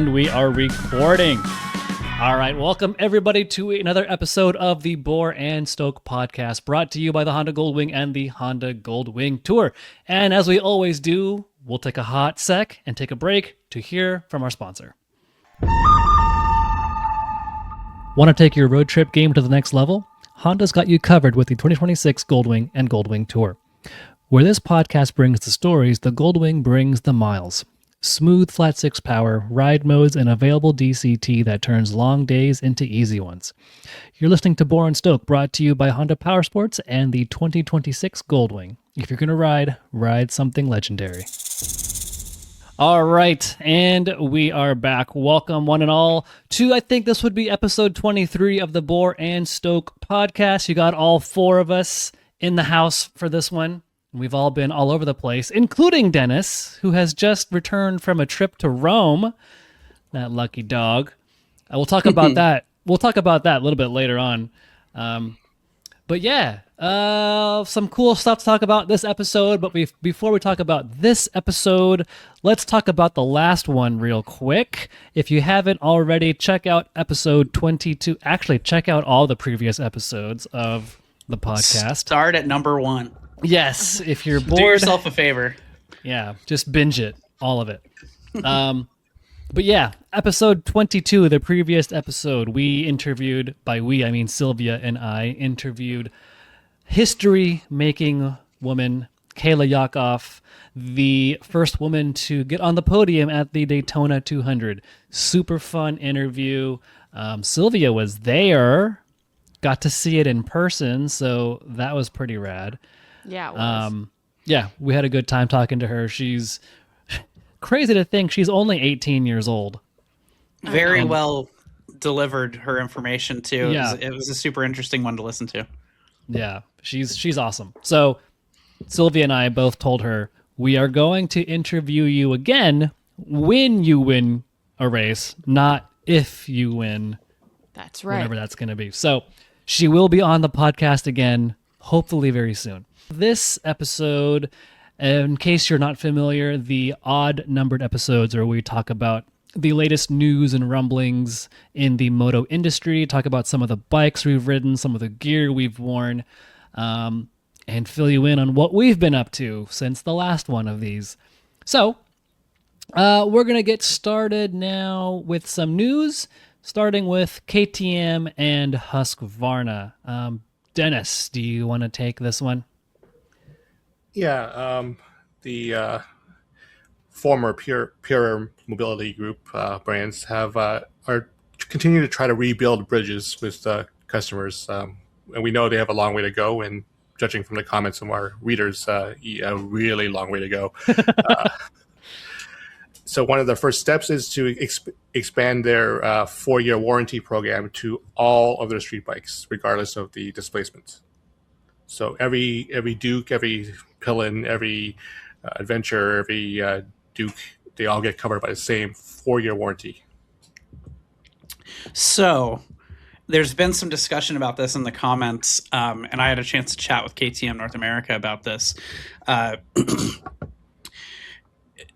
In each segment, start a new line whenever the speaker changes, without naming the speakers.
And we are recording. All right, welcome everybody to another episode of the Bore and Stoke podcast, brought to you by the Honda Goldwing and the Honda Goldwing Tour. And as we always do, we'll take a hot sec and take a break to hear from our sponsor. Want to take your road trip game to the next level? Honda's got you covered with the 2026 Goldwing and Goldwing Tour. Where this podcast brings the stories, the Goldwing brings the miles. Smooth flat six power, ride modes, and available DCT that turns long days into easy ones. You're listening to Bore and Stoke, brought to you by Honda Powersports and the 2026 Goldwing. If you're going to ride something legendary. All right, and we are back. Welcome, one and all, to, I think this would be episode 23 of the Bore and Stoke podcast. You got all four of us in the house for this one. We've all been all over the place, including Dennis, who has just returned from a trip to Rome. That lucky dog. We'll talk about that. We'll talk about that a little bit later on. But yeah, some cool stuff to talk about this episode. But before we talk about this episode, let's talk about the last one real quick. If you haven't already, check out episode 22. Actually, check out all the previous episodes of the podcast.
Start at number 1.
Yes, if you're bored.
Do yourself a favor.
Yeah, just binge it, all of it. But yeah, episode 22, the previous episode, we interviewed, by we, I mean Sylvia and I, interviewed history-making woman, Kayla Yakov, the first woman to get on the podium at the Daytona 200. Super fun interview. Sylvia was there, got to see it in person, so that was pretty rad.
Yeah, it was.
Yeah, we had a good time talking to her. She's crazy to think she's only 18 years old.
Very well delivered her information too.
Yeah.
It was a super interesting one to listen to.
Yeah, she's awesome. So Sylvia and I both told her we are going to interview you again when you win a race, not if you win.
That's right.
Whatever that's going to be. So she will be on the podcast again, hopefully very soon. This episode, in case you're not familiar, the odd-numbered episodes are where we talk about the latest news and rumblings in the moto industry, talk about some of the bikes we've ridden, some of the gear we've worn, and fill you in on what we've been up to since the last one of these. So, we're going to get started now with some news, starting with KTM and Husqvarna. Dennis, do you want to take this one?
Yeah, the former Pure Mobility Group brands are continuing to try to rebuild bridges with customers, and we know they have a long way to go. And judging from the comments from our readers, a really long way to go. So one of the first steps is to expand their 4-year warranty program to all of their street bikes, regardless of the displacement. So every Duke, every Pillin, every Adventure, every Duke, they all get covered by the same 4-year warranty.
So there's been some discussion about this in the comments, and I had a chance to chat with KTM North America about this.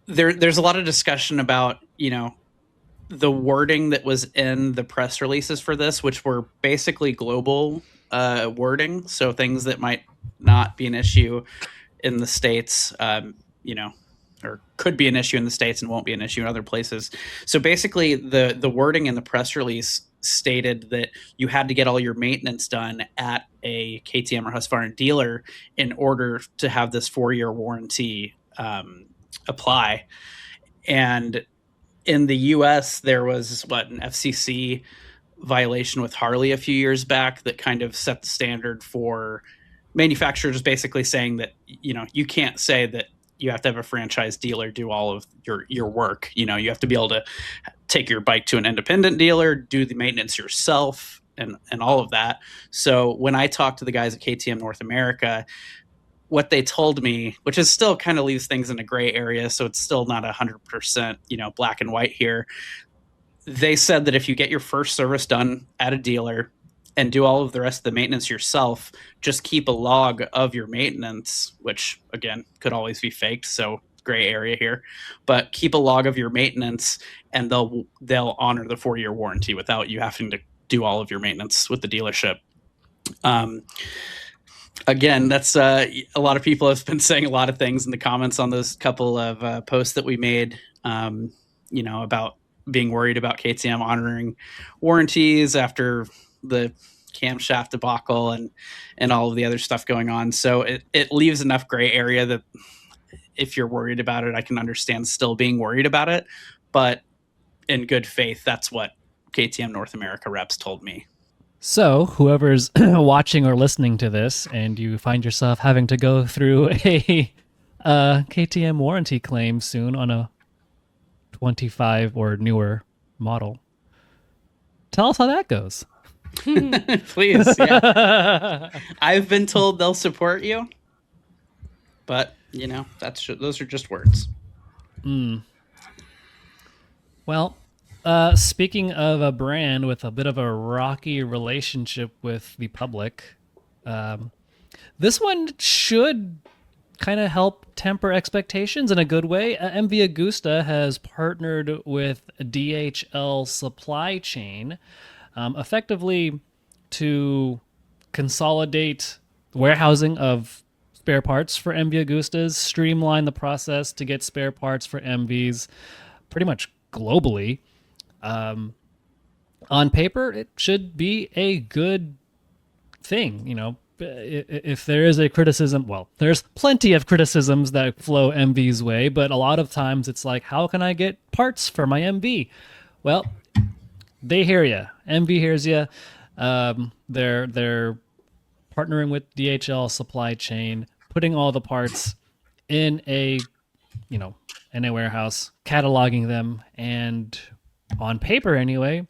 There's a lot of discussion about, the wording that was in the press releases for this, which were basically global wording, so things that might not be an issue in the States, or could be an issue in the States and won't be an issue in other places. So basically, the wording in the press release stated that you had to get all your maintenance done at a KTM or Husqvarna dealer in order to have this 4-year warranty apply. And in the US, there was an FCC violation with Harley a few years back that kind of set the standard for manufacturers, basically saying that, you can't say that you have to have a franchise dealer do all of your work. You have to be able to take your bike to an independent dealer, do the maintenance yourself, and all of that. So when I talked to the guys at KTM North America, what they told me, which is still kind of leaves things in a gray area, so it's still not 100%, black and white here. They said that if you get your first service done at a dealer and do all of the rest of the maintenance yourself, just keep a log of your maintenance, which again could always be faked. So gray area here, but keep a log of your maintenance, and they'll honor the 4-year warranty without you having to do all of your maintenance with the dealership. Again, that's a lot of people have been saying a lot of things in the comments on those couple of posts that we made, about being worried about KTM honoring warranties after the camshaft debacle and all of the other stuff going on. So it leaves enough gray area that if you're worried about it, I can understand still being worried about it. But in good faith, that's what KTM North America reps told me.
So whoever's watching or listening to this and you find yourself having to go through a KTM warranty claim soon on a 25 or newer model, tell us how that goes.
Please. Yeah. I've been told they'll support you, but those are just words.
Well, speaking of a brand with a bit of a rocky relationship with the public, this one should kind of help temper expectations in a good way. MV Agusta has partnered with DHL Supply Chain, effectively to consolidate warehousing of spare parts for MV Agustas, streamline the process to get spare parts for MVs pretty much globally. On paper, it should be a good thing. If there is a criticism, well, there's plenty of criticisms that flow MV's way, but a lot of times it's like, how can I get parts for my MV? Well, they hear you. MV hears you. They're partnering with DHL Supply Chain, putting all the parts in a warehouse, cataloging them, and on paper anyway,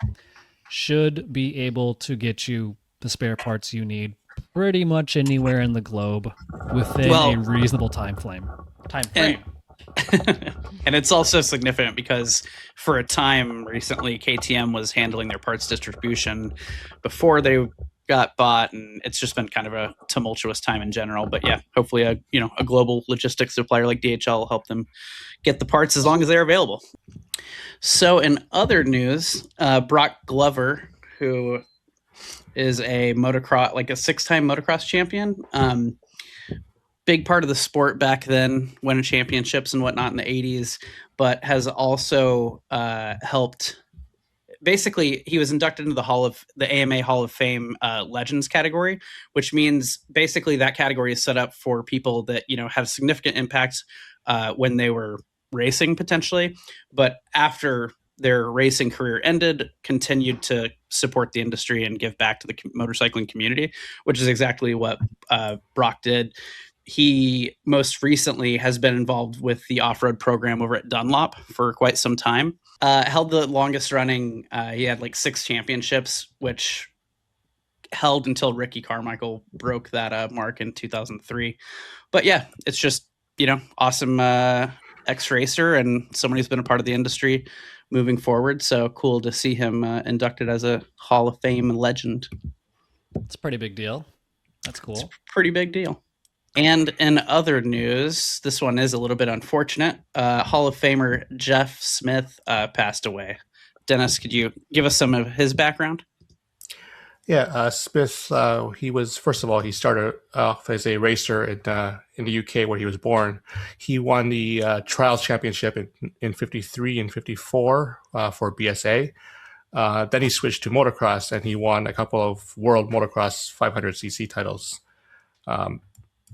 should be able to get you the spare parts you need pretty much anywhere in the globe within a reasonable time frame.
And it's also significant because for a time recently, KTM was handling their parts distribution before they got bought, and it's just been kind of a tumultuous time in general. But yeah, hopefully a global logistics supplier like DHL will help them get the parts as long as they're available. So in other news, Broc Glover, who is a motocross, like a 6-time motocross champion, big part of the sport back then, winning championships and whatnot in the 80s, but has also helped. Basically, he was inducted into the AMA Hall of Fame Legends category, which means basically that category is set up for people that have significant impacts when they were racing potentially, but after their racing career ended, continued to support the industry and give back to the motorcycling community, which is exactly what Broc did. He most recently has been involved with the off-road program over at Dunlop for quite some time. Held the longest running. He had like 6 championships, which held until Ricky Carmichael broke that mark in 2003. But yeah, it's just, awesome ex-racer and someone who's been a part of the industry moving forward. So cool to see him inducted as a Hall of Fame legend.
It's a pretty big deal. That's cool.
It's a pretty big deal. And in other news, this one is a little bit unfortunate. Hall of Famer Jeff Smith passed away. Dennis, could you give us some of his background?
Yeah, Smith, he started off as a racer in the UK where he was born. He won the Trials Championship in 53 and 54 for BSA. Then he switched to motocross, and he won a couple of World Motocross 500cc titles.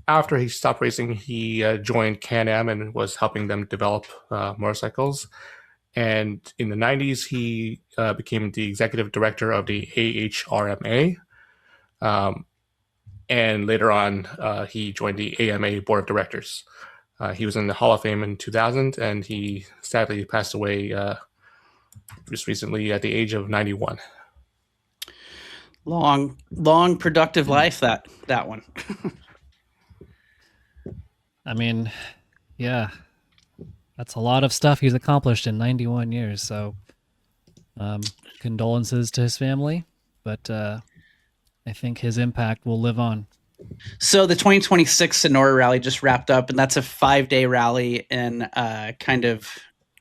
After he stopped racing, he joined Can-Am and was helping them develop motorcycles. And in the 90s, he became the executive director of the AHRMA. And later on, he joined the AMA board of directors. He was in the Hall of Fame in 2000, and he sadly passed away just recently at the age of 91.
Long, productive life, that one.
I mean, yeah. That's a lot of stuff he's accomplished in 91 years. So, condolences to his family, but I think his impact will live on.
So the 2026 Sonora Rally just wrapped up, and that's a 5-day rally in kind of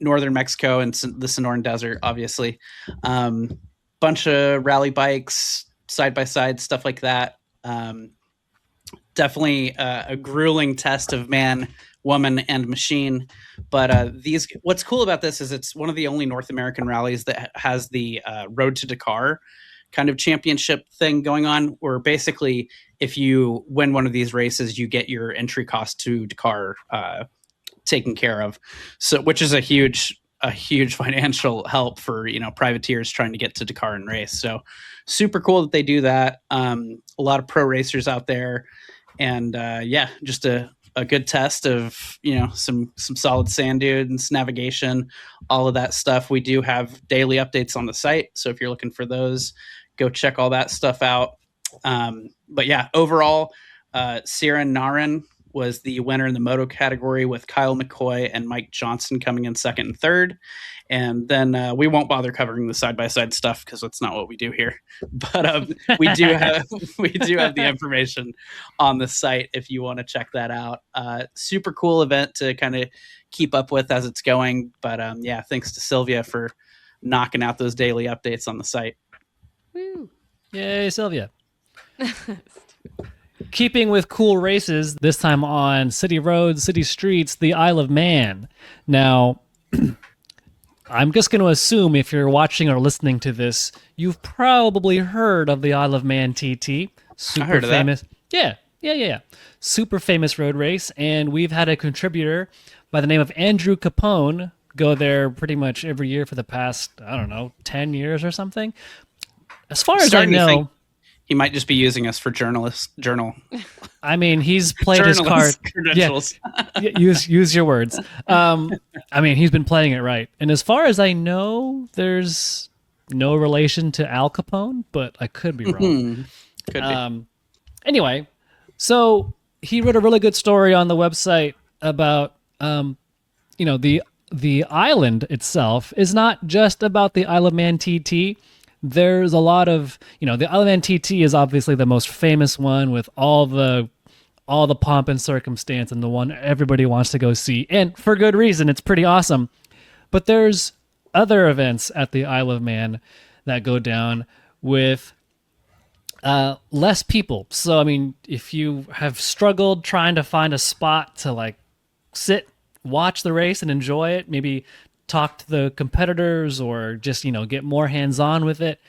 northern Mexico and the Sonoran Desert, obviously. Bunch of rally bikes, side-by-side, stuff like that. Definitely a grueling test of man, woman, and machine. But what's cool about this is it's one of the only North American rallies that has the Road to Dakar kind of championship thing going on, where basically if you win one of these races, you get your entry cost to Dakar taken care of. So, which is a huge financial help for, privateers trying to get to Dakar and race. So super cool that they do that. A lot of pro racers out there, and just a good test of, some solid sand dunes, navigation, all of that stuff. We do have daily updates on the site, so if you're looking for those, go check all that stuff out. But yeah, overall, Sierra Naran was the winner in the moto category, with Kyle McCoy and Mike Johnson coming in second and third. And then we won't bother covering the side-by-side stuff because that's not what we do here. But we do have the information on the site if you want to check that out. Super cool event to kind of keep up with as it's going. But thanks to Sylvia for knocking out those daily updates on the site.
Woo.
Yay, Sylvia. Keeping with cool races, this time on city roads, city streets, the Isle of Man. Now, I'm just going to assume if you're watching or listening to this, you've probably heard of the Isle of Man TT. Super
I heard of
famous.
that.
Yeah. Super famous road race. And we've had a contributor by the name of Andrew Capone go there pretty much every year for the past, 10 years or something. As far as I know,
he might just be using us for journal.
I mean, he's played his card.
Credentials.
Yeah, use your words. He's been playing it right. And as far as I know, there's no relation to Al Capone, but I could be wrong.
Could be.
Anyway, so he wrote a really good story on the website about, the island itself is not just about the Isle of Man TT. There's a lot of, the Isle of Man TT is obviously the most famous one with all the pomp and circumstance and the one everybody wants to go see. And for good reason, it's pretty awesome. But there's other events at the Isle of Man that go down with less people. So, if you have struggled trying to find a spot to sit, watch the race and enjoy it, maybe talk to the competitors or just, get more hands-on with it.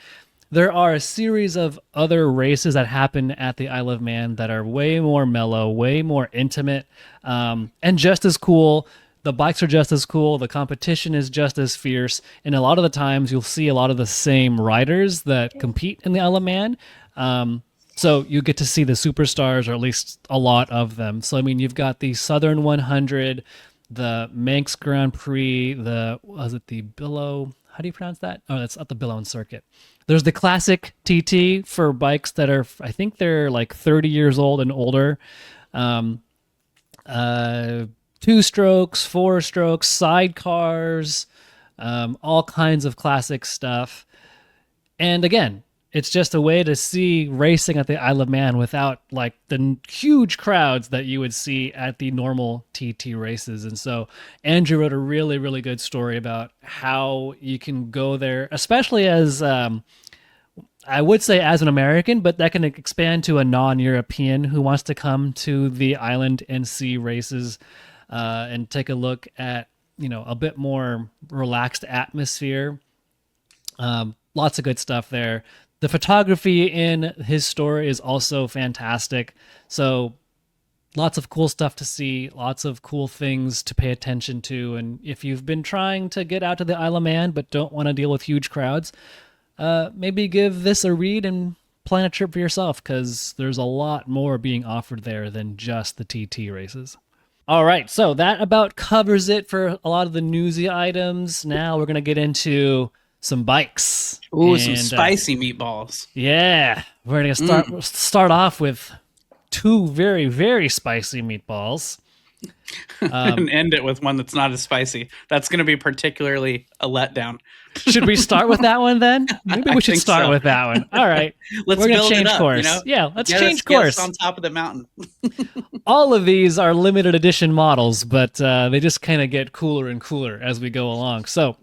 There are a series of other races that happen at the Isle of Man that are way more mellow, way more intimate, and just as cool. The bikes are just as cool. The competition is just as fierce. And a lot of the times you'll see a lot of the same riders that compete in the Isle of Man. So you get to see the superstars, or at least a lot of them. So, you've got the Southern 100, the Manx Grand Prix, the Billow? How do you pronounce that? Oh, that's at the Billow Circuit. There's the classic TT for bikes that are, I think they're 30 years old and older. 2-strokes, 4-strokes, sidecars, all kinds of classic stuff. And again, it's just a way to see racing at the Isle of Man without the huge crowds that you would see at the normal TT races. And so Andrew wrote a really, really good story about how you can go there, especially as, I would say as an American, but that can expand to a non-European who wants to come to the island and see races and take a look at, a bit more relaxed atmosphere. Lots of good stuff there. The photography in his story is also fantastic. So lots of cool stuff to see, lots of cool things to pay attention to. And if you've been trying to get out to the Isle of Man but don't want to deal with huge crowds, maybe give this a read and plan a trip for yourself, because there's a lot more being offered there than just the TT races. All right, so that about covers it for a lot of the newsy items. Now we're going to get into some bikes.
Ooh, some spicy meatballs.
Yeah, we're going to start off with two very, very spicy meatballs.
And end it with one that's not as spicy. That's going to be particularly a letdown.
Should we start with that one then? Maybe we should start with that one. All right.
Let's
We're going
build
to change
it up,
course.
you know?
Yeah, let's
Get
change
us
course.
on top of the mountain.
All of these are limited edition models, but they just kind of get cooler and cooler as we go along. So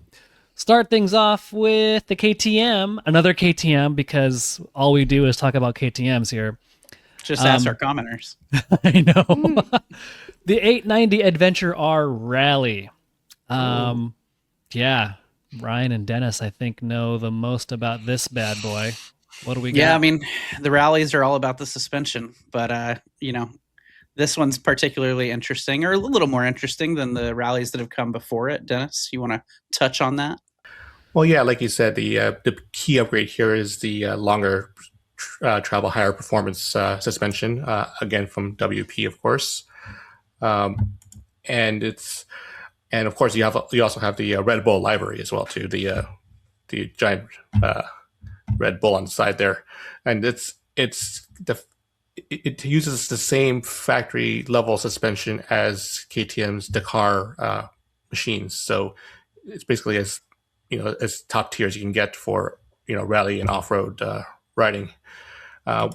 start things off with the KTM, another KTM, because all we do is talk about KTMs here.
Just ask our commenters.
I know. The 890 Adventure R Rally. Yeah, Ryan and Dennis, I think, know the most about this bad boy. What do we got?
Yeah, I mean, the rallies are all about the suspension, but this one's particularly interesting, or a little more interesting than the rallies that have come before it. Dennis, you want to touch on that?
Well, yeah, like you said, the key upgrade here is the longer travel, higher performance suspension, again from WP, of course, and of course you also have the Red Bull livery as well too, the giant Red Bull on the side there, and it uses the same factory level suspension as KTM's Dakar machines, so it's basically as top tier as you can get for rally and off-road riding. The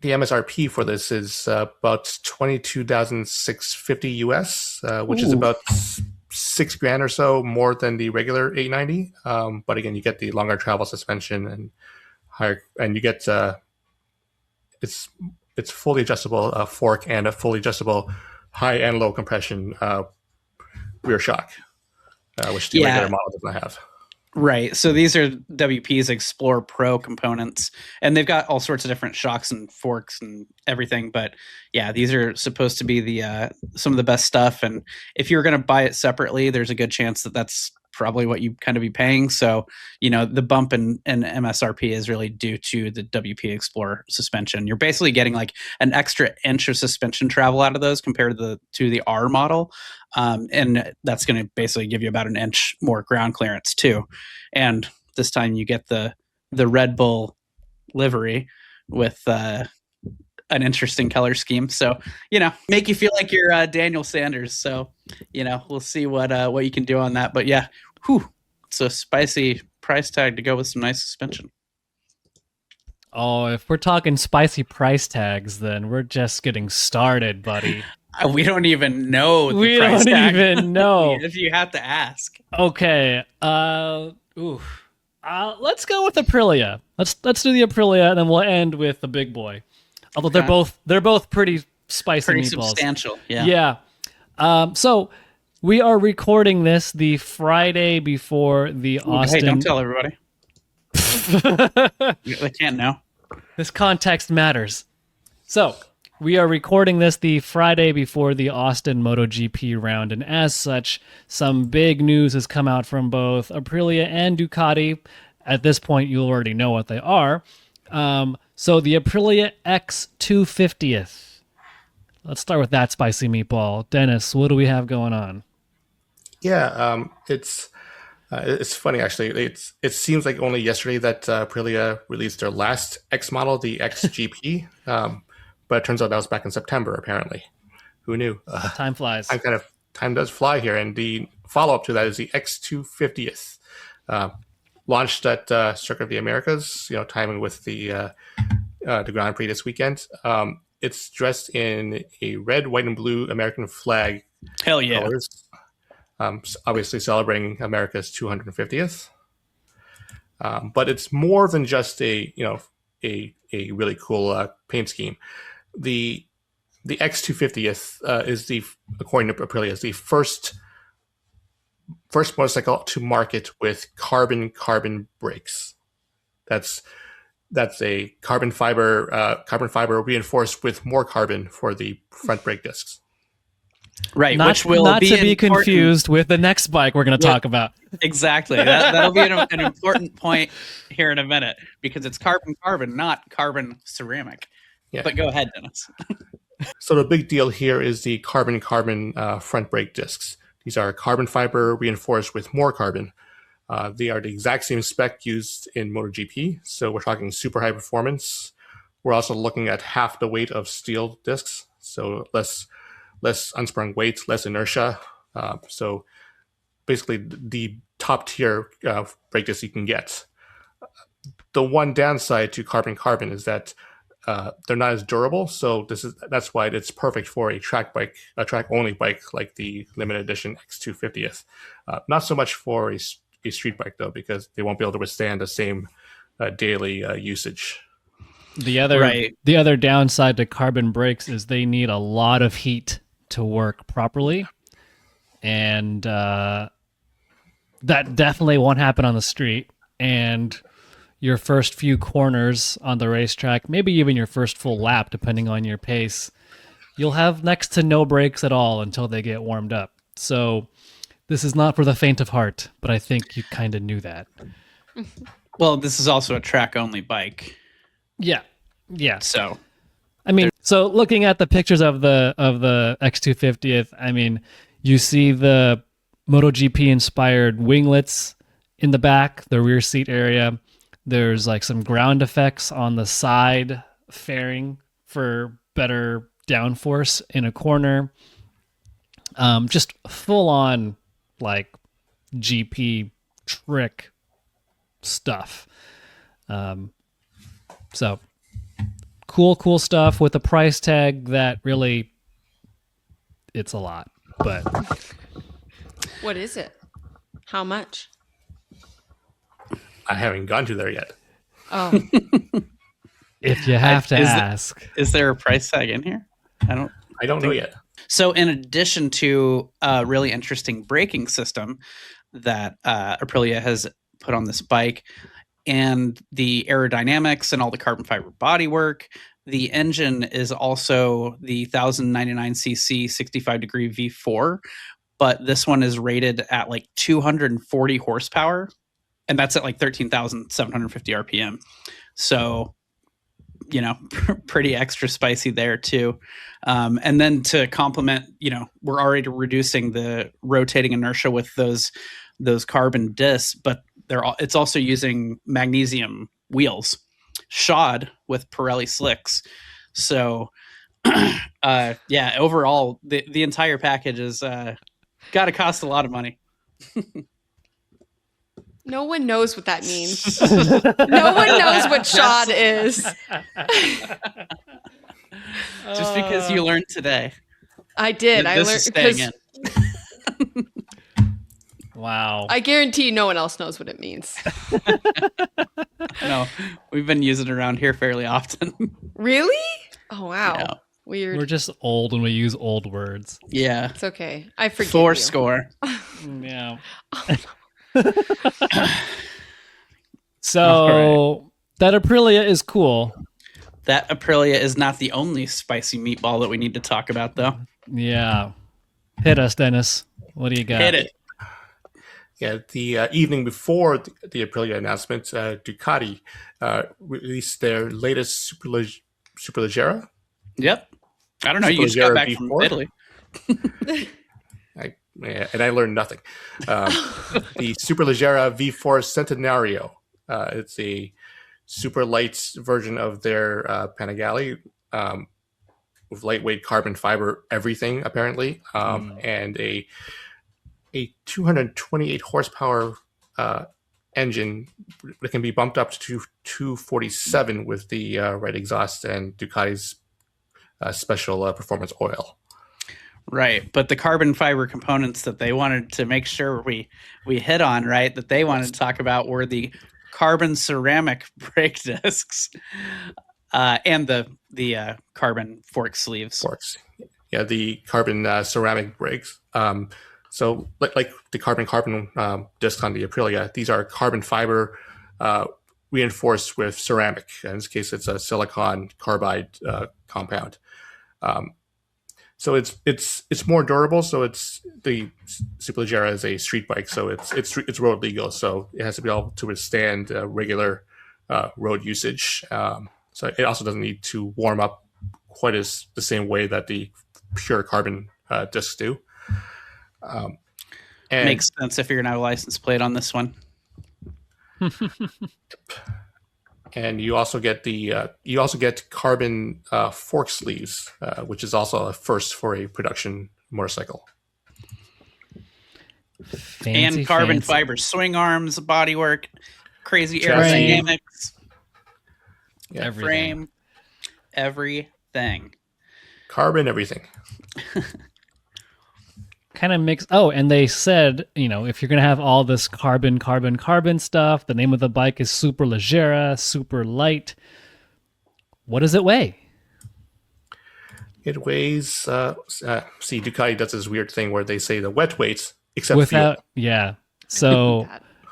MSRP for this is about $22,650 US, which is about $6,000 or so more than the regular 890. But again, you get the longer travel suspension and higher, and you get it's fully adjustable fork and a fully adjustable high and low compression rear shock, which the regular model does not have.
Right. So these are WP's Explore Pro components, and they've got all sorts of different shocks and forks and everything. But yeah, these are supposed to be the some of the best stuff. And if you're going to buy it separately, there's a good chance that that's probably what you kind of be paying. So, the bump in MSRP is really due to the WP Explorer suspension. You're basically getting like an extra inch of suspension travel out of those compared to the R model. And that's going to basically give you about an inch more ground clearance too. And this time you get the Red Bull livery with an interesting color scheme. So, make you feel like you're Daniel Sanders. So, we'll see what you can do on that. But yeah, it's a spicy price tag to go with some nice suspension.
Oh, if we're talking spicy price tags, then we're just getting started, buddy.
We don't even know the
we
price
don't
tag.
even know.
If you have to ask.
Okay. Let's go with Aprilia. Let's do the Aprilia, and then we'll end with the big boy. Although they're both pretty spicy
pretty
meatballs.
Substantial. Yeah.
So we are recording this the Friday before the Austin.
Hey, don't tell everybody. They can't know.
This context matters. So we are recording this the Friday before the Austin MotoGP round, and as such, some big news has come out from both Aprilia and Ducati. At this point, you'll already know what they are. So the Aprilia X 250th. Let's start with that spicy meatball. Dennis, what do we have going on?
Yeah, it's funny actually. It seems like only yesterday that Aprilia released their last X model, the XGP. But it turns out that was back in September, apparently. Who knew?
Time flies.
Time does fly here. And the follow-up to that is the X250th. Launched at Circuit of the Americas, timing with the Grand Prix this weekend. It's dressed in a red, white, and blue American flag
Hell yeah.
colors. Obviously celebrating America's 250th. But it's more than just a really cool paint scheme. The X250th is according to Aprilia, is the first motorcycle to market with carbon brakes. That's a carbon fiber reinforced with more carbon for the front brake discs.
Right,
Not to be
important.
confused with the next bike we're going to talk about.
Exactly. That'll be an important point here in a minute, because it's carbon, not carbon ceramic.
Yeah.
But go ahead, Dennis.
So the big deal here is the carbon front brake discs. These are carbon fiber reinforced with more carbon. They are the exact same spec used in MotoGP. So we're talking super high performance. We're also looking at half the weight of steel discs. so less unsprung weight, less inertia. So basically, the top tier brake disc you can get. The one downside to carbon is that they're not as durable. So that's why it's perfect for a track only bike like the limited edition X250th. Not so much for a street bike though, because they won't be able to withstand the same daily usage.
The other downside to carbon brakes is they need a lot of heat to work properly, and that definitely won't happen on the street. And your first few corners on the racetrack, maybe even your first full lap, depending on your pace, you'll have next to no brakes at all until they get warmed up. So this is not for the faint of heart, but I think you kind of knew that.
Well, this is also a track-only bike.
Yeah.
So,
I mean, so looking at the pictures of the X250th, I mean, you see the MotoGP inspired winglets in the back, the rear seat area. There's like some ground effects on the side fairing for better downforce in a corner. Just full on like GP trick stuff. So cool stuff with a price tag that really, it's a lot, but
What is it? How much?
I haven't gone to there yet.
Oh,
if you have to ask.
Is there a price tag in here? I don't
know yet.
So in addition to a really interesting braking system that Aprilia has put on this bike, and the aerodynamics and all the carbon fiber bodywork, the engine is also the 1099cc 65-degree V4, but this one is rated at like 240 horsepower, and that's at like 13,750 RPM. So, you know, pretty extra spicy there too. And then to complement, you know, we're already reducing the rotating inertia with those carbon discs, but it's also using magnesium wheels shod with Pirelli slicks. So yeah, overall the entire package is got to cost a lot of money.
no one knows what that means. No one knows what shod is.
Just because you learned today.
I did. I
This
learned
is staying in.
Wow.
I guarantee no one else knows what it means.
No, we've been using it around here fairly often.
Really? Oh wow.
Yeah.
Weird.
We're just old when we use old words.
Yeah.
It's okay. I forgive
Four
you.
score.
Yeah.
All
So that Aprilia is cool.
That Aprilia is not the only spicy meatball that we need to talk about, though.
Yeah. Hit us, Dennis. What do you got?
Hit it.
Yeah, the evening before the Aprilia announcement, Ducati released their latest Superleggera.
Yep. I don't know. You just got back from
V4?
Italy.
And I learned nothing. The Superleggera V4 Centenario. It's a super light version of their Panigale with lightweight carbon fiber everything, apparently, and a 228 horsepower engine that can be bumped up to 247 with the right exhaust and Ducati's special performance oil.
Right. But the carbon fiber components that they wanted to make sure we hit on, right, that they wanted to talk about were the carbon ceramic brake discs and the carbon fork sleeves.
Yeah, the carbon ceramic brakes. So like the carbon discs on the Aprilia, these are carbon fiber reinforced with ceramic. In this case, it's a silicon carbide compound. So it's more durable. So the Superleggera is a street bike, so it's road legal. So it has to be able to withstand regular road usage. So it also doesn't need to warm up quite the same way that the pure carbon discs do. And
Makes sense if you're going to have a license plate on this one.
And you also get carbon fork sleeves, which is also a first for a production motorcycle.
Fancy,
and carbon
fancy.
fiber swing arms, bodywork, crazy
Frame.
aerodynamics,
Yeah.
Everything.
frame, everything.
Carbon, everything.
Kind of mix. Oh, and they said, if you're going to have all this carbon stuff, the name of the bike is Superlegera, super light. What does it weigh?
It weighs, see, Ducati does this weird thing where they say the wet weights, except fuel.
Yeah. So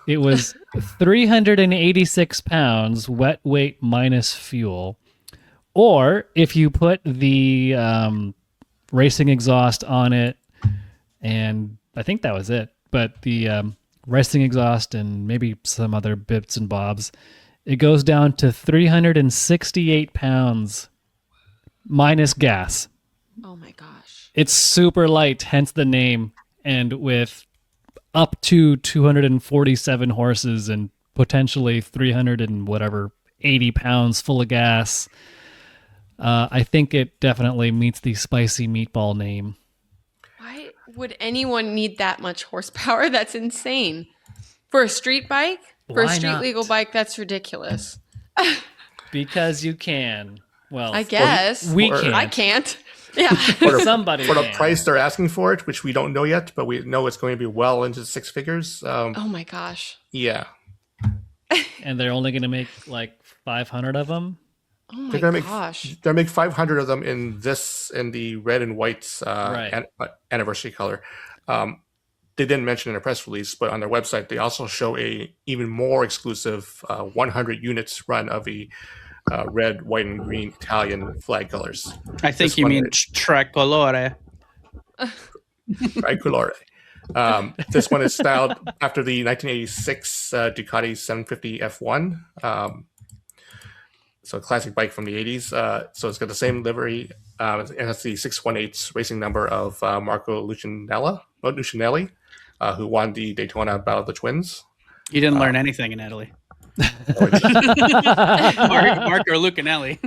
it was 386 pounds wet weight minus fuel. Or if you put the racing exhaust on it, and I think that was it, but the racing exhaust and maybe some other bits and bobs, it goes down to 368 pounds minus gas.
Oh my gosh.
It's super light, hence the name, and with up to 247 horses and potentially 300 and whatever 80 pounds full of gas. I think it definitely meets the spicy meatball name.
Why would anyone need that much horsepower? That's insane. For a street bike? For a
Why
street
not?
legal bike, that's ridiculous.
Because you can. Well,
I guess.
we
Or-
can't.
I can't. Yeah.
Somebody
For the
can.
price they're asking for it, which we don't know yet, but we know it's going to be well into six figures.
Oh my gosh.
Yeah.
And they're only going to make like 500 of them.
Oh my
They're gonna
gosh.
make they're make 500 of them in the red and white
Right.
anniversary color. They didn't mention in a press release, but on their website they also show a even more exclusive 100 units run of the red, white, and green Italian flag colors.
I think
This
you
one
mean
is-
tricolore.
Tricolore. This one is styled after the 1986 Ducati 750 F1. So a classic bike from the 80s. So it's got the same livery. It has the 618 racing number of Marco Lucinelli, who won the Daytona Battle of the Twins.
You didn't learn anything in Italy. Marco Lucanelli.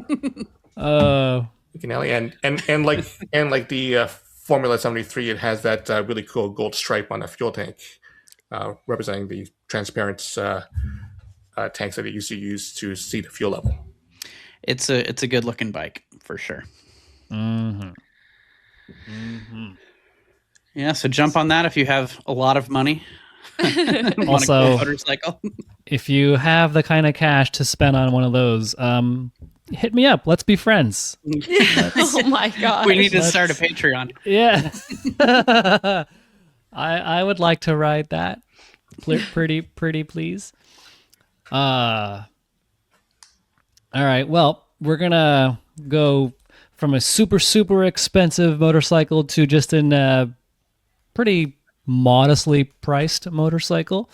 Lucinelli, and like the Formula 73, it has that really cool gold stripe on the fuel tank, representing the transparent tanks that it used to use to see the fuel level.
It's a good looking bike for sure.
Mm-hmm.
Yeah, so jump on that if you have a lot of money. Want
Also-
a cool motorcycle.
If you have the kind of cash to spend on one of those, hit me up. Let's be friends.
Oh my gosh.
We need to start a Patreon.
Yeah. I would like to ride that. Pretty, please. All right. Well, we're going to go from a super expensive motorcycle to just a pretty modestly priced motorcycle.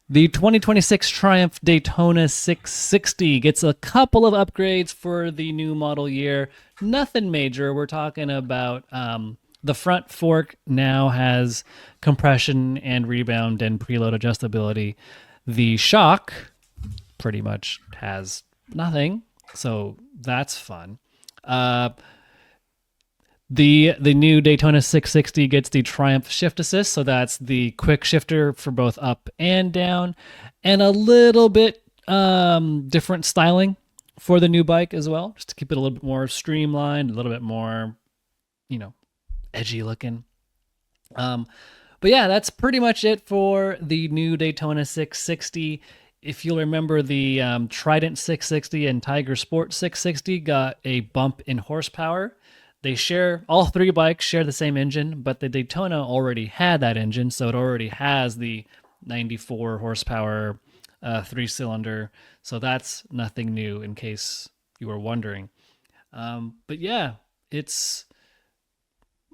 The 2026 Triumph Daytona 660 gets a couple of upgrades for the new model year. Nothing major. We're talking about the front fork now has compression and rebound and preload adjustability. The shock pretty much has nothing, so that's fun. The new Daytona 660 gets the Triumph Shift Assist, so that's the quick shifter for both up and down, and a little bit different styling for the new bike as well, just to keep it a little bit more streamlined, a little bit more, edgy looking. But yeah, that's pretty much it for the new Daytona 660. If you'll remember, the Trident 660 and Tiger Sport 660 got a bump in horsepower. All three bikes share the same engine, but the Daytona already had that engine, so it already has the 94 horsepower 3-cylinder. So that's nothing new, in case you were wondering. But yeah, it's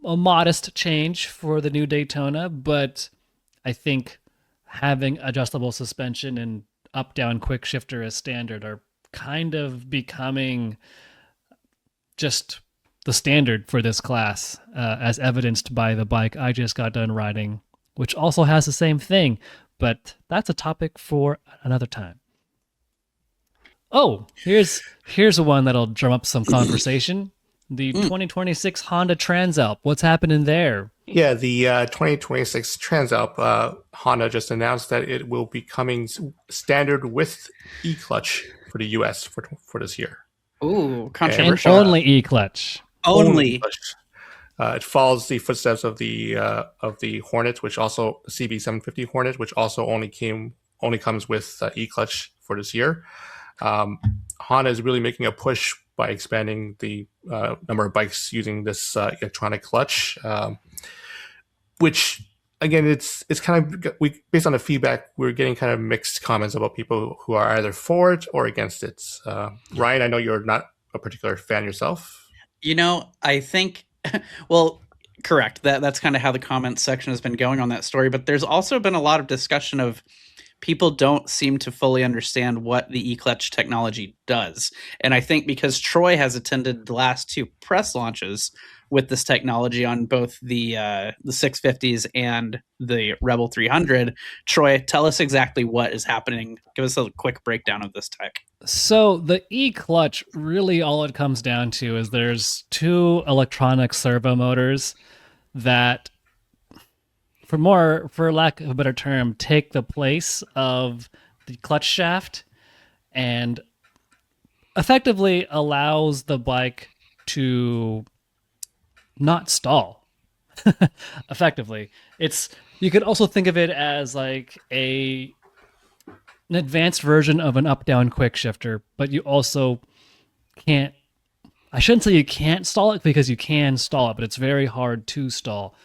a modest change for the new Daytona, but I think having adjustable suspension and up-down quick shifter as standard are kind of becoming just the standard for this class, as evidenced by the bike I just got done riding, which also has the same thing, but that's a topic for another time. Oh, here's a one that'll drum up some conversation. The 2026 Honda Transalp. What's happening there?
Yeah, the 2026 Transalp, Honda just announced that it will be coming standard with e-clutch for the US for this year.
Ooh,
And
controversial.
only e-clutch.
Only.
It follows the footsteps of the Hornet, which also CB750 Hornet, which also only comes with e-clutch for this year. Honda is really making a push by expanding the number of bikes using this electronic clutch, which again, it's kind of based on the feedback, we're getting kind of mixed comments about people who are either for it or against it. Ryan, I know you're not a particular fan yourself.
I think, well, correct. That's kind of how the comments section has been going on that story. But there's also been a lot of discussion of people don't seem to fully understand what the e-clutch technology does. And I think because Troy has attended the last two press launches with this technology on both the 650s and the Rebel 300, Troy, tell us exactly what is happening. Give us a quick breakdown of this tech.
So the e-clutch, really all it comes down to is there's two electronic servo motors that, for lack of a better term, take the place of the clutch shaft and effectively allows the bike to not stall. Effectively, you could also think of it as like an advanced version of an up-down quick shifter, but you also can't. I shouldn't say you can't stall it, because you can stall it, but it's very hard to stall.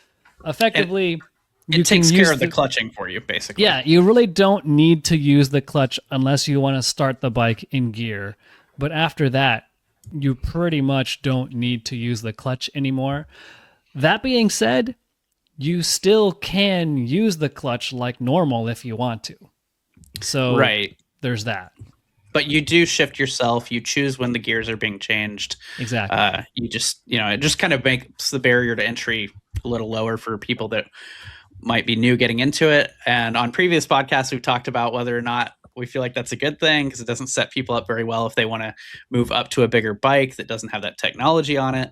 Effectively,
it takes care of the clutching for you, basically.
Yeah, you really don't need to use the clutch unless you want to start the bike in gear. But after that, you pretty much don't need to use the clutch anymore. That being said, you still can use the clutch like normal if you want to. So
right,
there's that.
But you do shift yourself. You choose when the gears are being changed.
Exactly.
You just, it just kind of makes the barrier to entry a little lower for people that might be new getting into it. And on previous podcasts, we've talked about whether or not we feel like that's a good thing, because it doesn't set people up very well if they want to move up to a bigger bike that doesn't have that technology on it,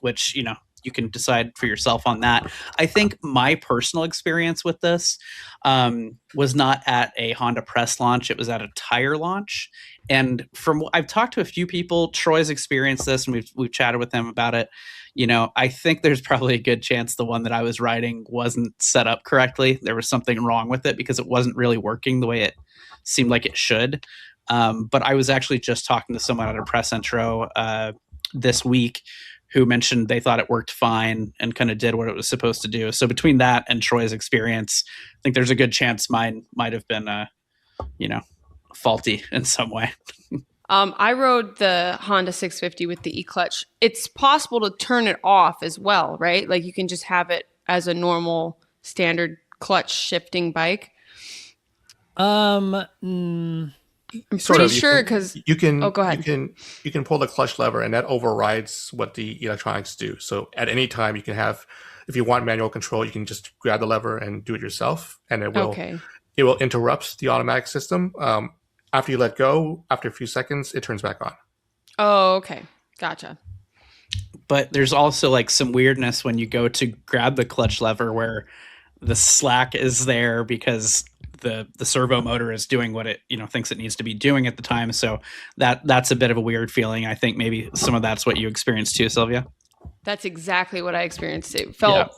which, you can decide for yourself on that. I think my personal experience with this was not at a Honda press launch. It was at a tire launch. And I've talked to a few people, Troy's experienced this, and we've chatted with them about it. I think there's probably a good chance the one that I was riding wasn't set up correctly. There was something wrong with it because it wasn't really working the way it seemed like it should. But I was actually just talking to someone at a press intro this week who mentioned they thought it worked fine and kind of did what it was supposed to do. So between that and Troy's experience, I think there's a good chance mine might have been, faulty in some way.
I rode the Honda 650 with the e-clutch. It's possible to turn it off as well, right? Like you can just have it as a normal standard clutch shifting bike. I'm pretty sure because
you can.
Oh, go ahead.
You can pull the clutch lever, and that overrides what the electronics do. So at any time, you can have, if you want manual control, you can just grab the lever and do it yourself, and it will interrupt the automatic system. After you let go, after a few seconds, it turns back on.
Oh, okay, gotcha.
But there's also like some weirdness when you go to grab the clutch lever where the slack is there because the servo motor is doing what it thinks it needs to be doing at the time. So that's a bit of a weird feeling. I think maybe some of that's what you experienced too, Sylvia.
That's exactly what I experienced. It felt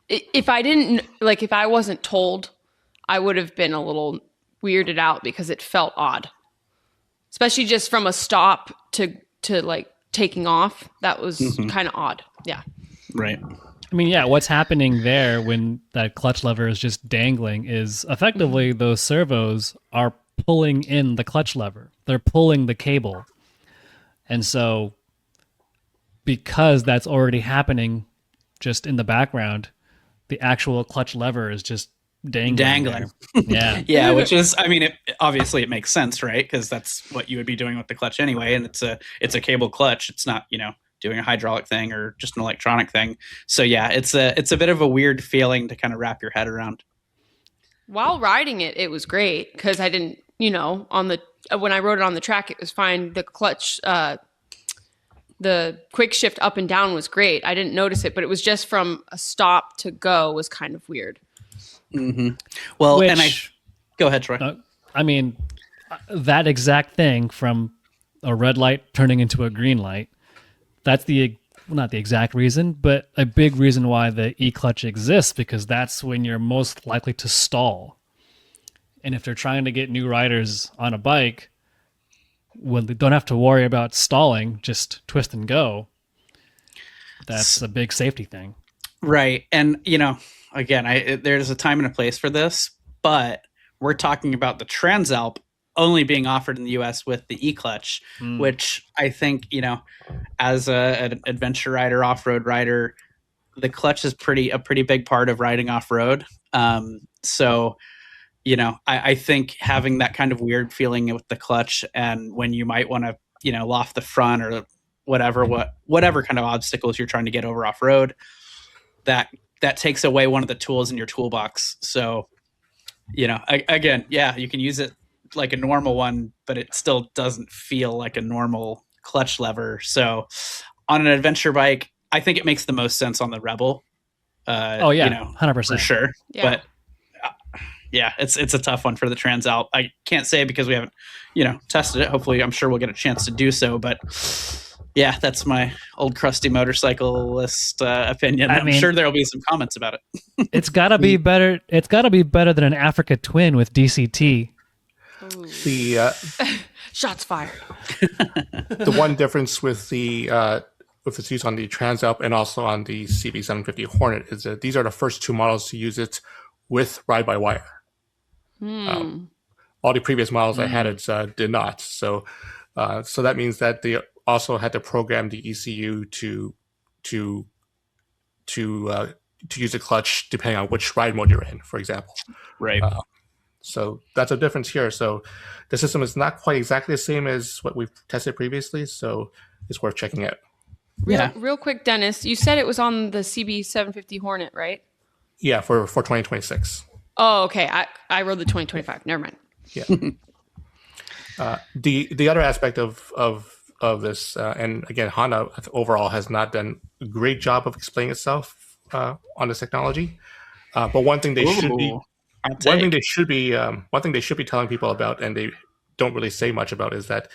if I wasn't told, I would have been a little weirded out because it felt odd, especially just from a stop to like taking off. That was kind of odd. Yeah.
Right.
I mean, yeah, what's happening there when that clutch lever is just dangling is effectively those servos are pulling in the clutch lever. They're pulling the cable. And so because that's already happening just in the background, the actual clutch lever is just dangling. Yeah.
Yeah, which is, obviously it makes sense, right? Because that's what you would be doing with the clutch anyway. And it's a cable clutch. It's not, doing a hydraulic thing or just an electronic thing. So yeah, it's a bit of a weird feeling to kind of wrap your head around.
While riding it, it was great because I didn't, on the when I rode it on the track, it was fine. The clutch, the quick shift up and down was great. I didn't notice it, but it was just from a stop to go was kind of weird.
Mm-hmm. Well, go ahead, Troy.
I mean, that exact thing from a red light turning into a green light, that's not the exact reason, but a big reason why the e-clutch exists, because that's when you're most likely to stall. And if they're trying to get new riders on a bike, when they don't have to worry about stalling, just twist and go, that's a big safety thing.
Right. And, again, there's a time and a place for this, but we're talking about the Transalp only being offered in the US with the e-clutch, which I think, as an adventure rider, off-road rider, the clutch is a pretty big part of riding off-road. So, I think having that kind of weird feeling with the clutch, and when you might want to, loft the front or whatever kind of obstacles you're trying to get over off-road, that takes away one of the tools in your toolbox. So, again, yeah, you can use it like a normal one, but it still doesn't feel like a normal clutch lever. So on an adventure bike, I think it makes the most sense on the Rebel.
100%.
For sure.
Yeah.
But yeah, it's a tough one for the Transalp. I can't say because we haven't, tested it. Hopefully, I'm sure we'll get a chance to do so. But yeah, that's my old crusty motorcyclist opinion. I'm sure there'll be some comments about it.
It's got to be better. It's got to be better than an Africa Twin with DCT.
The
shots fired.
The one difference with its use on the Transalp and also on the CB750 Hornet is that these are the first two models to use it with ride-by-wire. All the previous models I had it did not. So that means that they also had to program the ECU to use a clutch depending on which ride mode you're in, for example.
Right.
So that's a difference here. So the system is not quite exactly the same as what we've tested previously. So it's worth checking out.
Real quick, Dennis, you said it was on the CB750 Hornet, right?
Yeah, for 2026.
Oh, okay. I rode the 2025. Never mind.
Yeah. The other aspect of this, and again, Honda overall has not done a great job of explaining itself on this technology. But one thing they should be telling people about, and they don't really say much about, is that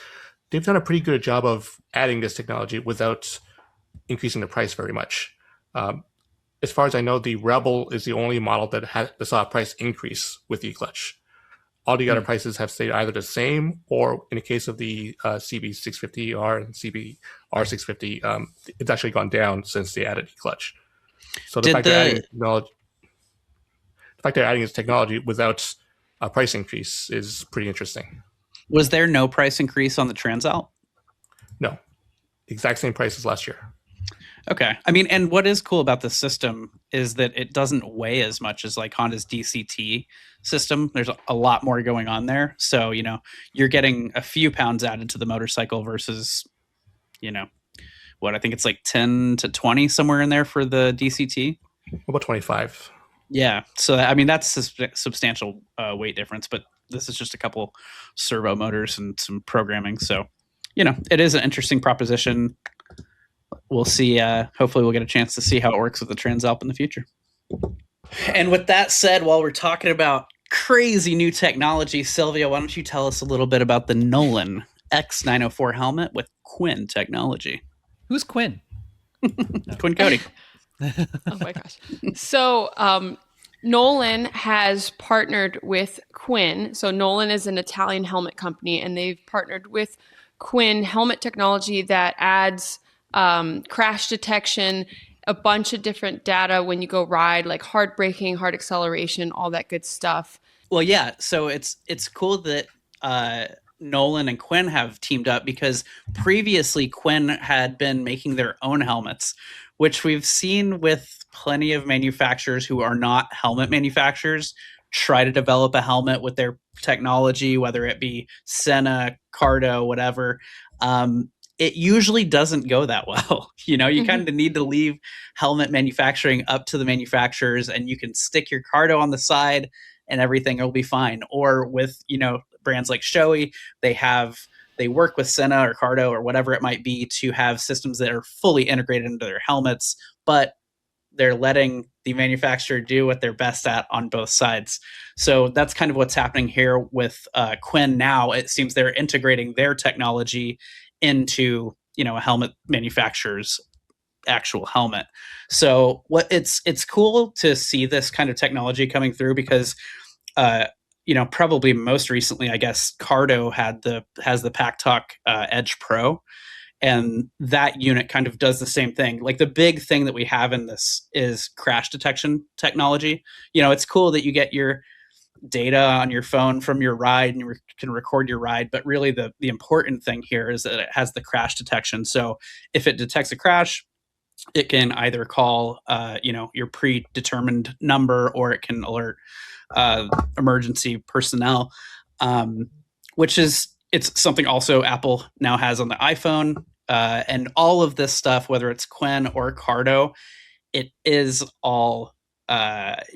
they've done a pretty good job of adding this technology without increasing the price very much. As far as I know, the Rebel is the only model that saw a price increase with the clutch. All the other prices have stayed either the same, or in the case of the CB650R and CBR650, it's actually gone down since they added the clutch. So the fact they're adding this technology without a price increase is pretty interesting.
Was there no price increase on the Transalp?
No, exact same price as last year.
Okay. And what is cool about this system is that it doesn't weigh as much as like Honda's DCT system. There's a lot more going on there. So, you're getting a few pounds added to the motorcycle versus, I think it's like 10 to 20 somewhere in there for the DCT.
About 25.
Yeah. So, that's a substantial weight difference, but this is just a couple servo motors and some programming. So, it is an interesting proposition. We'll see. Hopefully we'll get a chance to see how it works with the Transalp in the future. And with that said, while we're talking about crazy new technology, Sylvia, why don't you tell us a little bit about the Nolan X904 helmet with Quinn technology?
Who's Quinn?
Quinn Cody.
Oh my gosh. So Nolan has partnered with Quinn. So Nolan is an Italian helmet company, and they've partnered with Quinn helmet technology that adds crash detection, a bunch of different data when you go ride, like hard braking, hard acceleration, all that good stuff.
Well, yeah. So it's cool that Nolan and Quinn have teamed up, because previously Quinn had been making their own helmets, which we've seen with plenty of manufacturers who are not helmet manufacturers try to develop a helmet with their technology, whether it be Senna, Cardo, whatever. It usually doesn't go that well. You kind of need to leave helmet manufacturing up to the manufacturers, and you can stick your Cardo on the side and everything will be fine. Or with, brands like Shoei, they work with Senna or Cardo or whatever it might be to have systems that are fully integrated into their helmets, but they're letting the manufacturer do what they're best at on both sides. So that's kind of what's happening here with Quinn now. It seems they're integrating their technology into, a helmet manufacturer's actual helmet. So it's cool to see this kind of technology coming through because, probably most recently, I guess Cardo has the Pack Talk Edge Pro. And that unit kind of does the same thing. Like the big thing that we have in this is crash detection technology. It's cool that you get your data on your phone from your ride and you can record your ride. But really the important thing here is that it has the crash detection. So if it detects a crash, it can either call, your predetermined number, or it can alert emergency personnel, it's something also Apple now has on the iPhone. And all of this stuff, whether it's Quinn or Cardo, it is all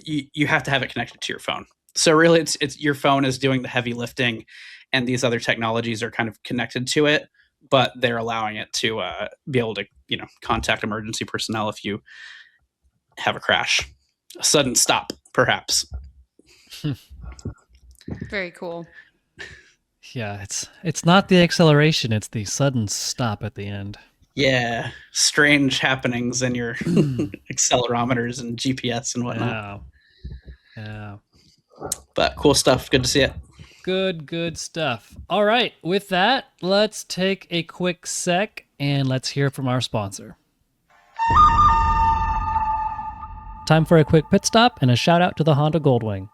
you have to have it connected to your phone. So really, it's your phone is doing the heavy lifting, and these other technologies are kind of connected to it, but they're allowing it to be able to contact emergency personnel if you have a crash, a sudden stop, perhaps.
Very cool.
Yeah, it's not the acceleration, it's the sudden stop at the end.
Yeah, strange happenings in your accelerometers and GPS and whatnot.
Yeah.
But cool stuff. Good to see it.
Good stuff. All right, with that, let's take a quick sec and let's hear from our sponsor. Time for a quick pit stop and a shout out to the Honda Goldwing.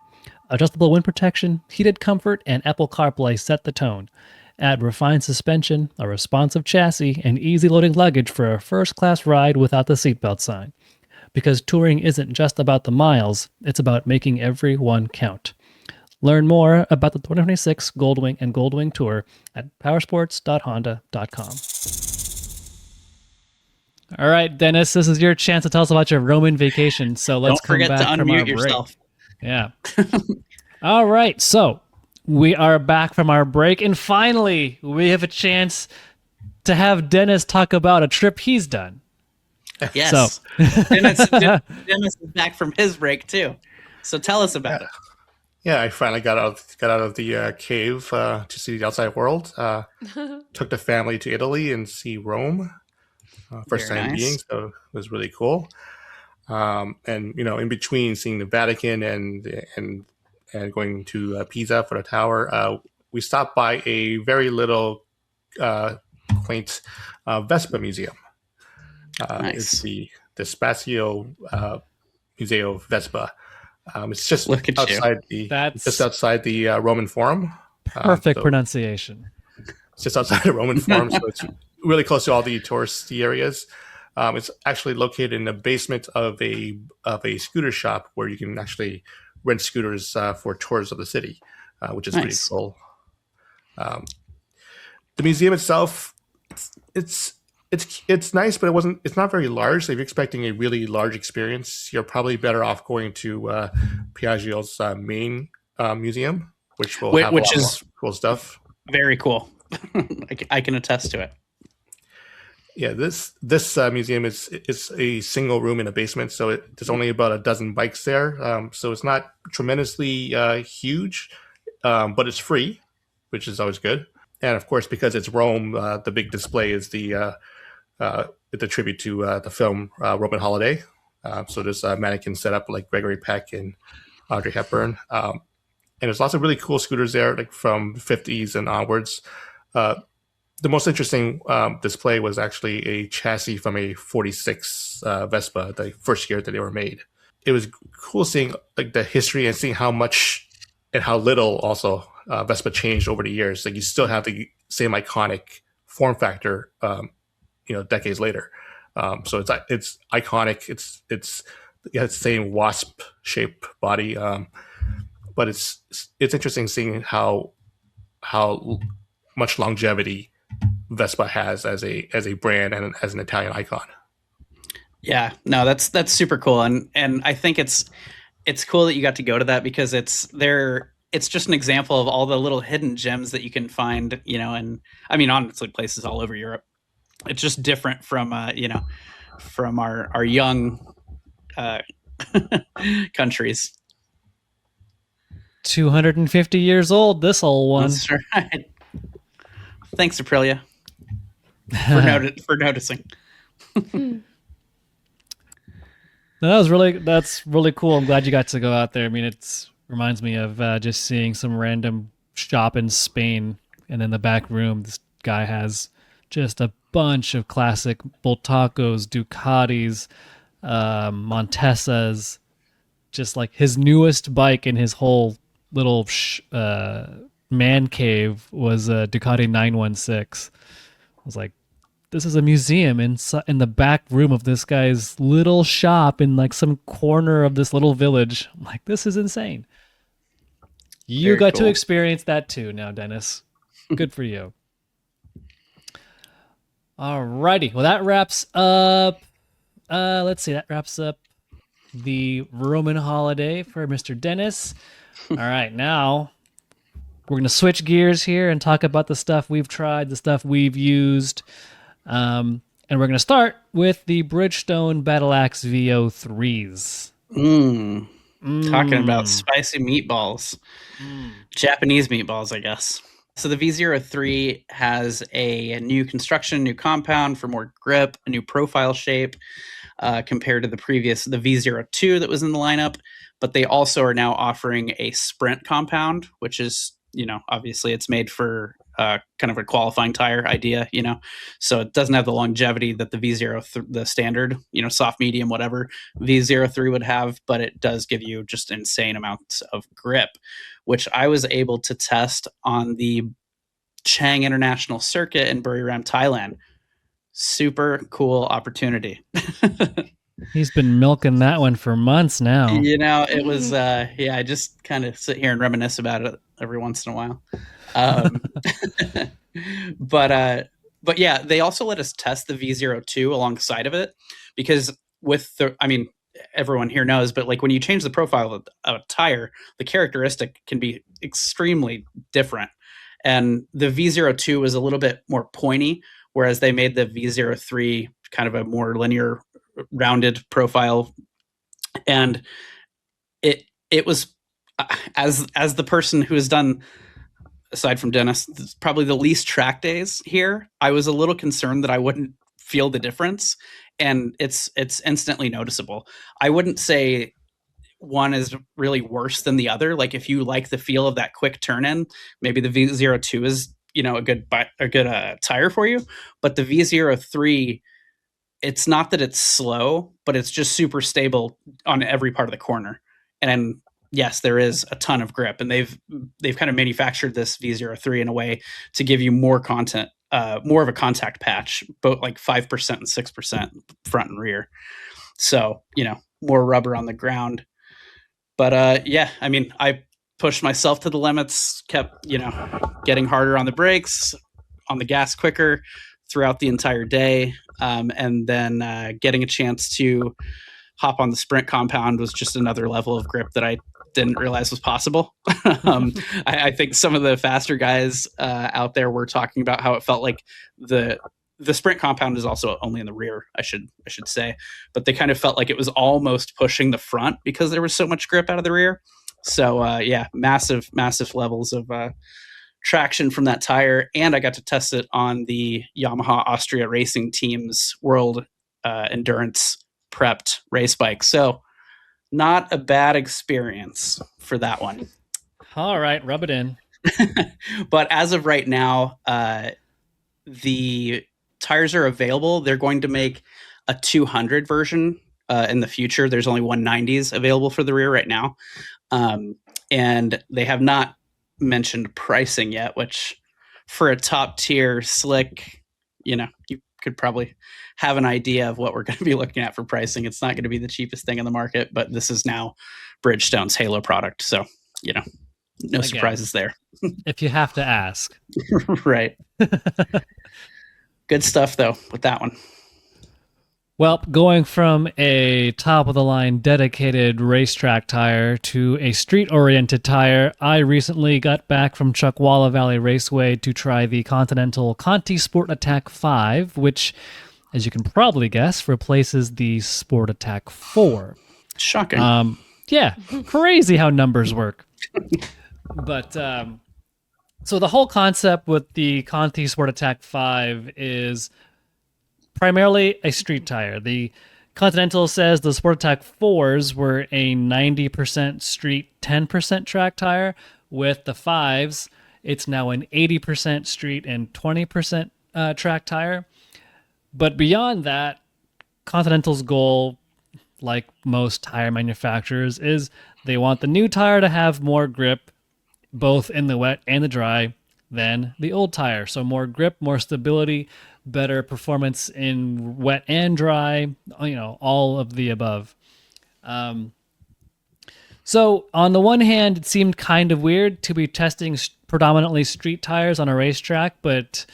Adjustable wind protection, heated comfort, and Apple CarPlay set the tone. Add refined suspension, a responsive chassis, and easy loading luggage for a first-class ride without the seatbelt sign. Because touring isn't just about the miles, it's about making every one count. Learn more about the 2026 Goldwing and Goldwing Tour at powersports.honda.com. All right, Dennis, this is your chance to tell us about your Roman vacation. So let's come back from our break.
Don't forget to unmute yourself.
Yeah. All right. So we are back from our break, and finally we have a chance to have Dennis talk about a trip he's done.
Yes. So. Dennis is back from his break too. So tell us about it.
Yeah, I finally got out of the cave to see the outside world. Took the family to Italy and see Rome. First
Very
time
nice.
being, so it was really cool. And in between seeing the Vatican and going to Pisa for the tower, we stopped by a very little quaint Vespa museum.
Nice.
It's the Spazio Museo Vespa. It's just outside the Roman Forum.
Perfect pronunciation.
It's just outside the Roman Forum, so it's really close to all the touristy areas. It's actually located in the basement of a scooter shop where you can actually rent scooters for tours of the city, which is pretty cool. The museum itself, it's nice, but it's not very large. So if you're expecting a really large experience, you're probably better off going to Piaggio's main museum, which will have a lot more cool stuff.
Very cool. I can attest to it.
Yeah, this museum is a single room in a basement, so there's only about a dozen bikes there. So it's not tremendously huge, but it's free, which is always good. And of course, because it's Rome, the big display is the tribute to the film Roman Holiday. So there's mannequins set up like Gregory Peck and Audrey Hepburn, and there's lots of really cool scooters there, like from the 50s and onwards. The most interesting display was actually a chassis from a 46 Vespa, the first year that they were made. It was cool seeing like the history and seeing how much and how little also Vespa changed over the years. Like you still have the same iconic form factor, decades later. So it's iconic. It's the same wasp shaped body, but it's interesting seeing how much longevity Vespa has as a brand and as an Italian icon.
Yeah, no, that's super cool, and I think it's cool that you got to go to that because it's it's just an example of all the little hidden gems that you can find, and I mean, honestly, places all over Europe. It's just different from, from our young countries.
250 years old, this old one.
That's right. Thanks, Aprilia, for noticing.
That's really cool. I'm glad you got to go out there. I mean, it reminds me of just seeing some random shop in Spain, and in the back room, this guy has just a bunch of classic Bultacos, Ducatis, Montesas, just like his newest bike in his whole little man cave was a Ducati 916. I was like, this is a museum in the back room of this guy's little shop in like some corner of this little village. I'm like, this is insane. You
Very
got
cool.
to experience that too now, Dennis. Good for you. Alrighty. Well, that wraps up. Let's see. That wraps up the Roman holiday for Mr. Dennis. All right. Now we're going to switch gears here and talk about the stuff we've tried, the stuff we've used. And we're going to start with the Bridgestone Battlax V03s.
Talking about spicy meatballs. Japanese meatballs, I guess. So the V03 has a new construction, new compound for more grip, a new profile shape compared to the V02 that was in the lineup. But they also are now offering a sprint compound, which is, obviously it's made for kind of a qualifying tire idea, so it doesn't have the longevity that the the standard, soft, medium, whatever V03 would have, but it does give you just insane amounts of grip, which I was able to test on the Chang International Circuit in Buriram, Thailand. Super cool opportunity.
He's been milking that one for months now.
It was, I just kind of sit here and reminisce about it every once in a while. But yeah, they also let us test the V02 alongside of it, because everyone here knows, but like when you change the profile of a tire, the characteristic can be extremely different. And the V02 was a little bit more pointy, whereas they made the V03 kind of a more linear, rounded profile. And it was, as the person who has done, aside from Dennis, probably the least track days here, I was a little concerned that I wouldn't feel the difference, and it's instantly noticeable. I wouldn't say one is really worse than the other. Like if you like the feel of that quick turn in, maybe the V02 is a good tire for you. But the V03, it's not that it's slow, but it's just super stable on every part of the corner. And yes, there is a ton of grip, and they've kind of manufactured this V03 in a way to give you more content, more of a contact patch, both like 5% and 6% front and rear. So, more rubber on the ground. But I pushed myself to the limits, kept, getting harder on the brakes, on the gas quicker throughout the entire day. And then getting a chance to hop on the sprint compound was just another level of grip that I didn't realize was possible. I think some of the faster guys out there were talking about how it felt like the sprint compound is also only in the rear, I should say, but they kind of felt like it was almost pushing the front because there was so much grip out of the rear. So massive levels of traction from that tire. And I got to test it on the Yamaha Austria Racing Team's World Endurance prepped race bike. So not a bad experience for that one.
All right, rub it in.
But as of right now, the tires are available. They're going to make a 200 version in the future. There's only 190s available for the rear right now. And they have not mentioned pricing yet, which for a top tier slick, you could probably have an idea of what we're going to be looking at for pricing. It's not going to be the cheapest thing in the market, but this is now Bridgestone's Halo product. So, no surprises there.
If you have to ask.
Right. Good stuff though with that one.
Well, going from a top-of-the-line dedicated racetrack tire to a street-oriented tire, I recently got back from Chuckwalla Valley Raceway to try the Continental ContiSportAttack 5, which, as you can probably guess, replaces the SportAttack 4.
Shocking.
Yeah, crazy how numbers work. But so the whole concept with the ContiSportAttack 5 is primarily a street tire. The Continental says the SportAttack 4s were a 90% street, 10% track tire. With the 5s, it's now an 80% street and 20% track tire. But beyond that, Continental's goal, like most tire manufacturers, is they want the new tire to have more grip, both in the wet and the dry, than the old tire. So more grip, more stability, better performance in wet and dry, all of the above. So on the one hand, it seemed kind of weird to be testing predominantly street tires on a racetrack, but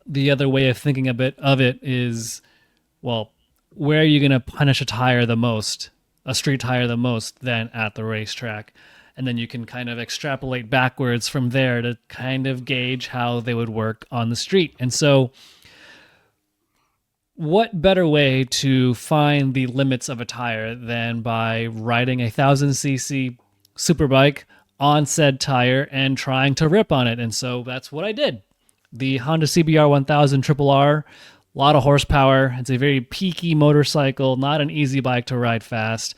the other way of thinking a bit of it is, well, where are you going to punish a street tire the most than at the racetrack? And then you can kind of extrapolate backwards from there to kind of gauge how they would work on the street. And so what better way to find the limits of a tire than by riding a 1000cc superbike on said tire and trying to rip on it? And so that's what I did. The Honda CBR 1000 RRR, a lot of horsepower. It's a very peaky motorcycle, not an easy bike to ride fast,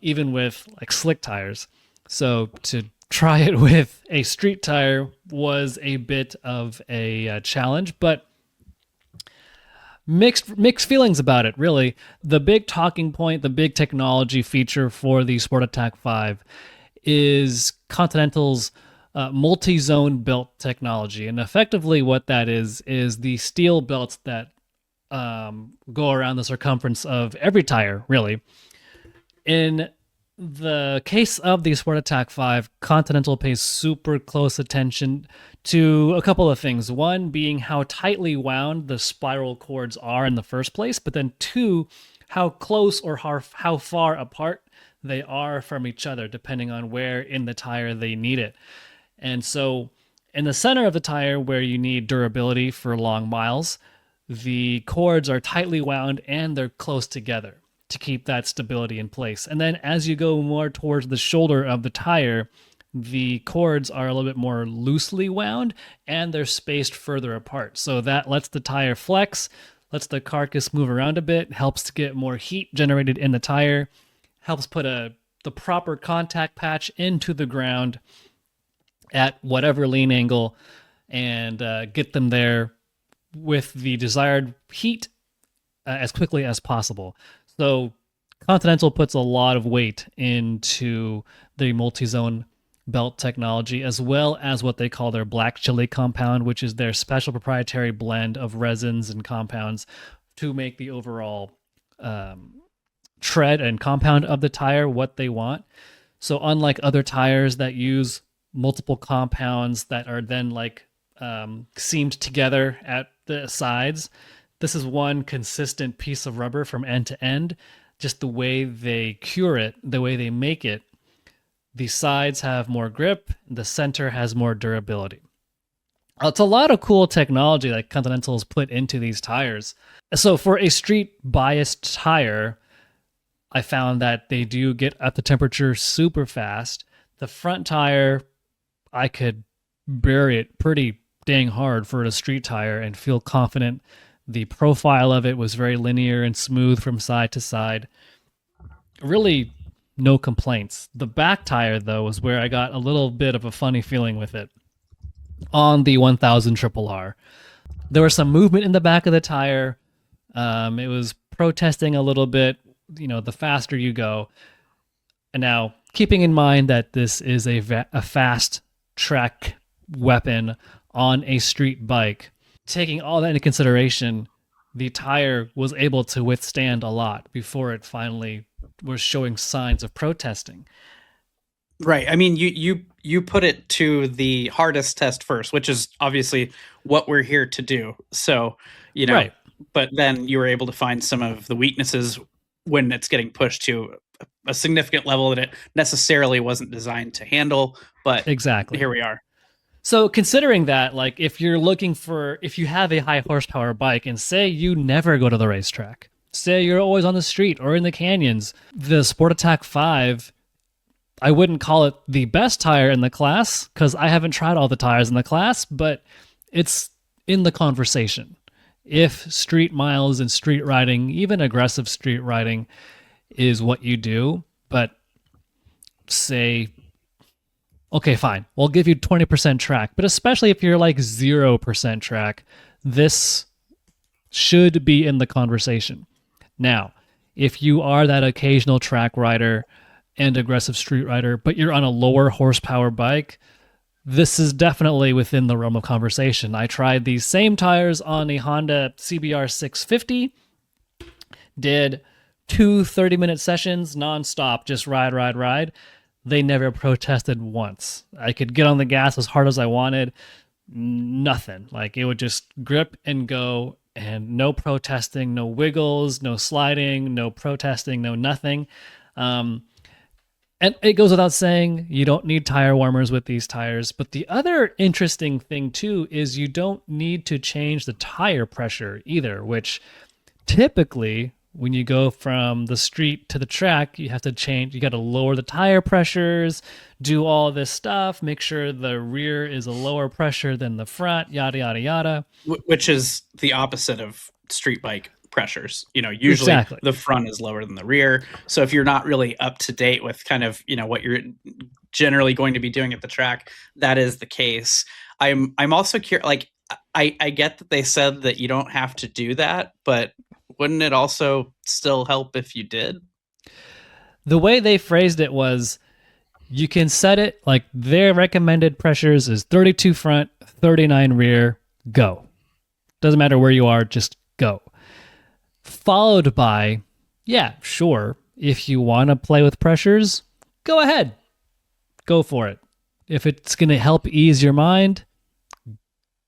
even with like slick tires. So to try it with a street tire was a bit of a challenge, but mixed feelings about it, really. The big talking point, the big technology feature for the SportAttack 5 is Continental's multi-zone belt technology. And effectively what that is the steel belts that go around the circumference of every tire, really. In the case of the SportAttack 5, Continental pays super close attention to a couple of things. One being how tightly wound the spiral cords are in the first place, but then two, how close or how far apart they are from each other, depending on where in the tire they need it. And so in the center of the tire, where you need durability for long miles, the cords are tightly wound and they're close together to keep that stability in place. And then as you go more towards the shoulder of the tire, the cords are a little bit more loosely wound and they're spaced further apart. So that lets the tire flex, lets the carcass move around a bit, helps to get more heat generated in the tire, helps put the proper contact patch into the ground at whatever lean angle and get them there with the desired heat as quickly as possible. So Continental puts a lot of weight into the multi-zone belt technology, as well as what they call their black chili compound, which is their special proprietary blend of resins and compounds to make the overall tread and compound of the tire what they want. So unlike other tires that use multiple compounds that are then seamed together at the sides, this is one consistent piece of rubber from end to end. Just the way they cure it, the way they make it, the sides have more grip, the center has more durability. It's a lot of cool technology that Continental has put into these tires. So for a street-biased tire, I found that they do get up to temperature super fast. The front tire, I could bury it pretty dang hard for a street tire and feel confident. The profile of it was very linear and smooth from side to side. Really, no complaints. The back tire, though, was where I got a little bit of a funny feeling with it. On the 1000 RRR, there was some movement in the back of the tire. It was protesting a little bit, the faster you go. And now, keeping in mind that this is a fast track weapon on a street bike, taking all that into consideration, the tire was able to withstand a lot before it finally was showing signs of protesting.
Right. I mean, you put it to the hardest test first, which is obviously what we're here to do. So,
Right.
but then you were able to find some of the weaknesses when it's getting pushed to a significant level that it necessarily wasn't designed to handle. But
exactly,
here we are.
So considering that, like if you have a high horsepower bike and say you never go to the racetrack, say you're always on the street or in the canyons, the SportAttack 5, I wouldn't call it the best tire in the class because I haven't tried all the tires in the class, but it's in the conversation. If street miles and street riding, even aggressive street riding, is what you do, but say, okay, fine, we'll give you 20% track, but especially if you're like 0% track, this should be in the conversation. Now, if you are that occasional track rider and aggressive street rider, but you're on a lower horsepower bike, this is definitely within the realm of conversation. I tried these same tires on a Honda CBR 650, did 2 30-minute sessions nonstop, just ride. They never protested once. I could get on the gas as hard as I wanted. Nothing. Like it would just grip and go, and no protesting, no wiggles, no sliding, no protesting, no nothing. And it goes without saying, you don't need tire warmers with these tires. But the other interesting thing too is you don't need to change the tire pressure either, which typically when you go from the street to the track, you have to change, you got to lower the tire pressures, do all this stuff, make sure the rear is a lower pressure than the front, yada, yada, yada.
Which is the opposite of street bike pressures. Usually
Exactly.
The front is lower than the rear. So if you're not really up to date with kind of, what you're generally going to be doing at the track, that is the case. I'm also curious, like, I get that they said that you don't have to do that, but wouldn't it also still help if you did?
The way they phrased it was, you can set it like their recommended pressures is 32 front, 39 rear, go. Doesn't matter where you are, just go. Followed by, yeah, sure, if you want to play with pressures, go ahead. Go for it. If it's going to help ease your mind,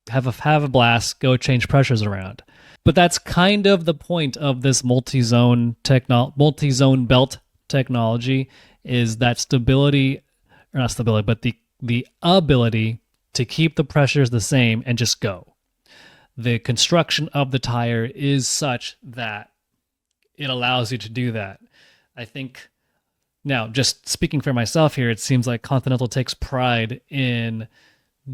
have a blast, go change pressures around. But that's kind of the point of this multi-zone belt technology, is that stability, or not stability, but the ability to keep the pressures the same and just go. The construction of the tire is such that it allows you to do that. I think, now just speaking for myself here, it seems like Continental takes pride in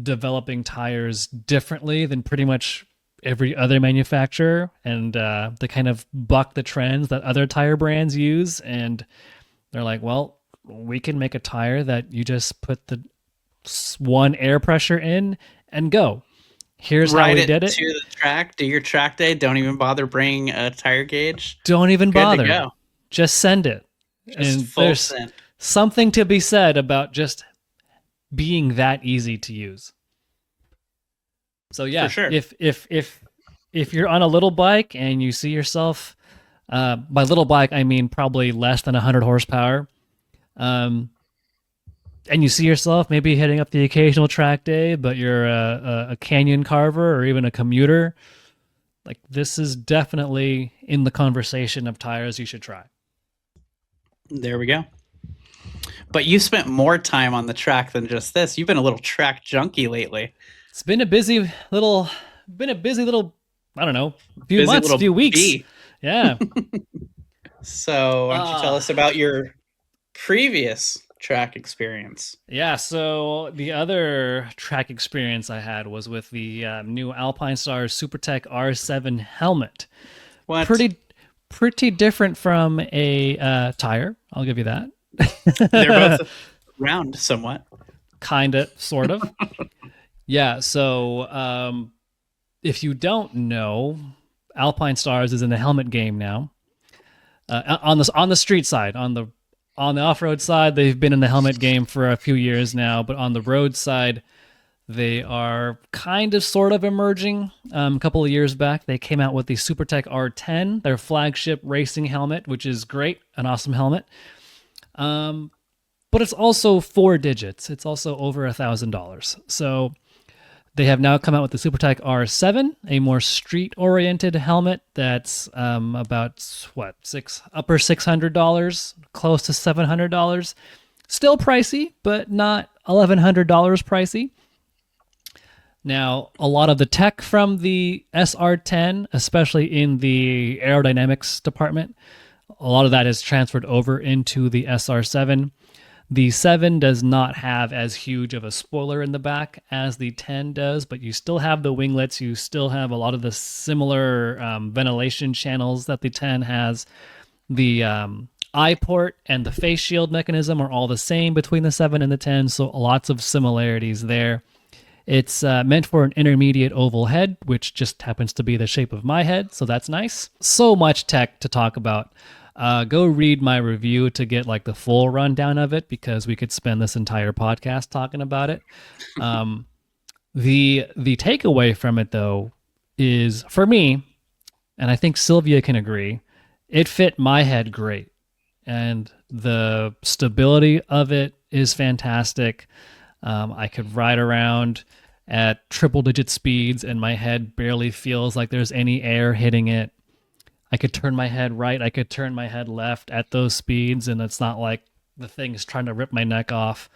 developing tires differently than pretty much every other manufacturer, and they kind of buck the trends that other tire brands use, and they're like, well, we can make a tire that you just put the one air pressure in and go. Here's how we did it.
To the track, do your track day. Don't even bother bringing a tire gauge.
Don't even bother.
Good to go.
Just send it.
Just
and
full
there's
send.
Something to be said about just being that easy to use. So yeah,
for sure.
If you're on a little bike and you see yourself, by little bike I mean probably less than 100 horsepower, and you see yourself maybe hitting up the occasional track day, but you're a canyon carver or even a commuter, like this is definitely in the conversation of tires you should try.
There we go. But you spent more time on the track than just this. You've been a little track junkie lately.
It's been a busy little, I don't know, few weeks.
bee.
Yeah.
So why don't you tell us about your previous track experience?
Yeah, so the other track experience I had was with the new Alpinestars Supertech R7 helmet.
What?
Pretty different from a tire, I'll give you that.
They're both round somewhat.
Kinda, sort of. Yeah, so if you don't know, Alpinestars is in the helmet game now. On the street side, on the off-road side, they've been in the helmet game for a few years now, but on the road side, they are kind of sort of emerging. A couple of years back, they came out with the Supertech R10, their flagship racing helmet, which is great, an awesome helmet. But it's also 4 digits. It's also over $1,000. So They have now come out with the Supertech R7, a more street-oriented helmet that's about, upper $600, close to $700. Still pricey, but not $1,100 pricey. Now, a lot of the tech from the SR10, especially in the aerodynamics department, a lot of that is transferred over into the SR7. The 7 does not have as huge of a spoiler in the back as the 10 does, but you still have the winglets. You still have a lot of the similar ventilation channels that the 10 has. The eye port and the face shield mechanism are all the same between the 7 and the 10, so lots of similarities there. It's meant for an intermediate oval head, which just happens to be the shape of my head, so that's nice. So much tech to talk about. Go read my review to get like the full rundown of it, because we could spend this entire podcast talking about it. The takeaway from it, though, is for me, and I think Sylvia can agree, it fit my head great. And the stability of it is fantastic. I could ride around at triple-digit speeds and my head barely feels like there's any air hitting it. I could turn my head right, I could turn my head left at those speeds, and it's not like the thing is trying to rip my neck off.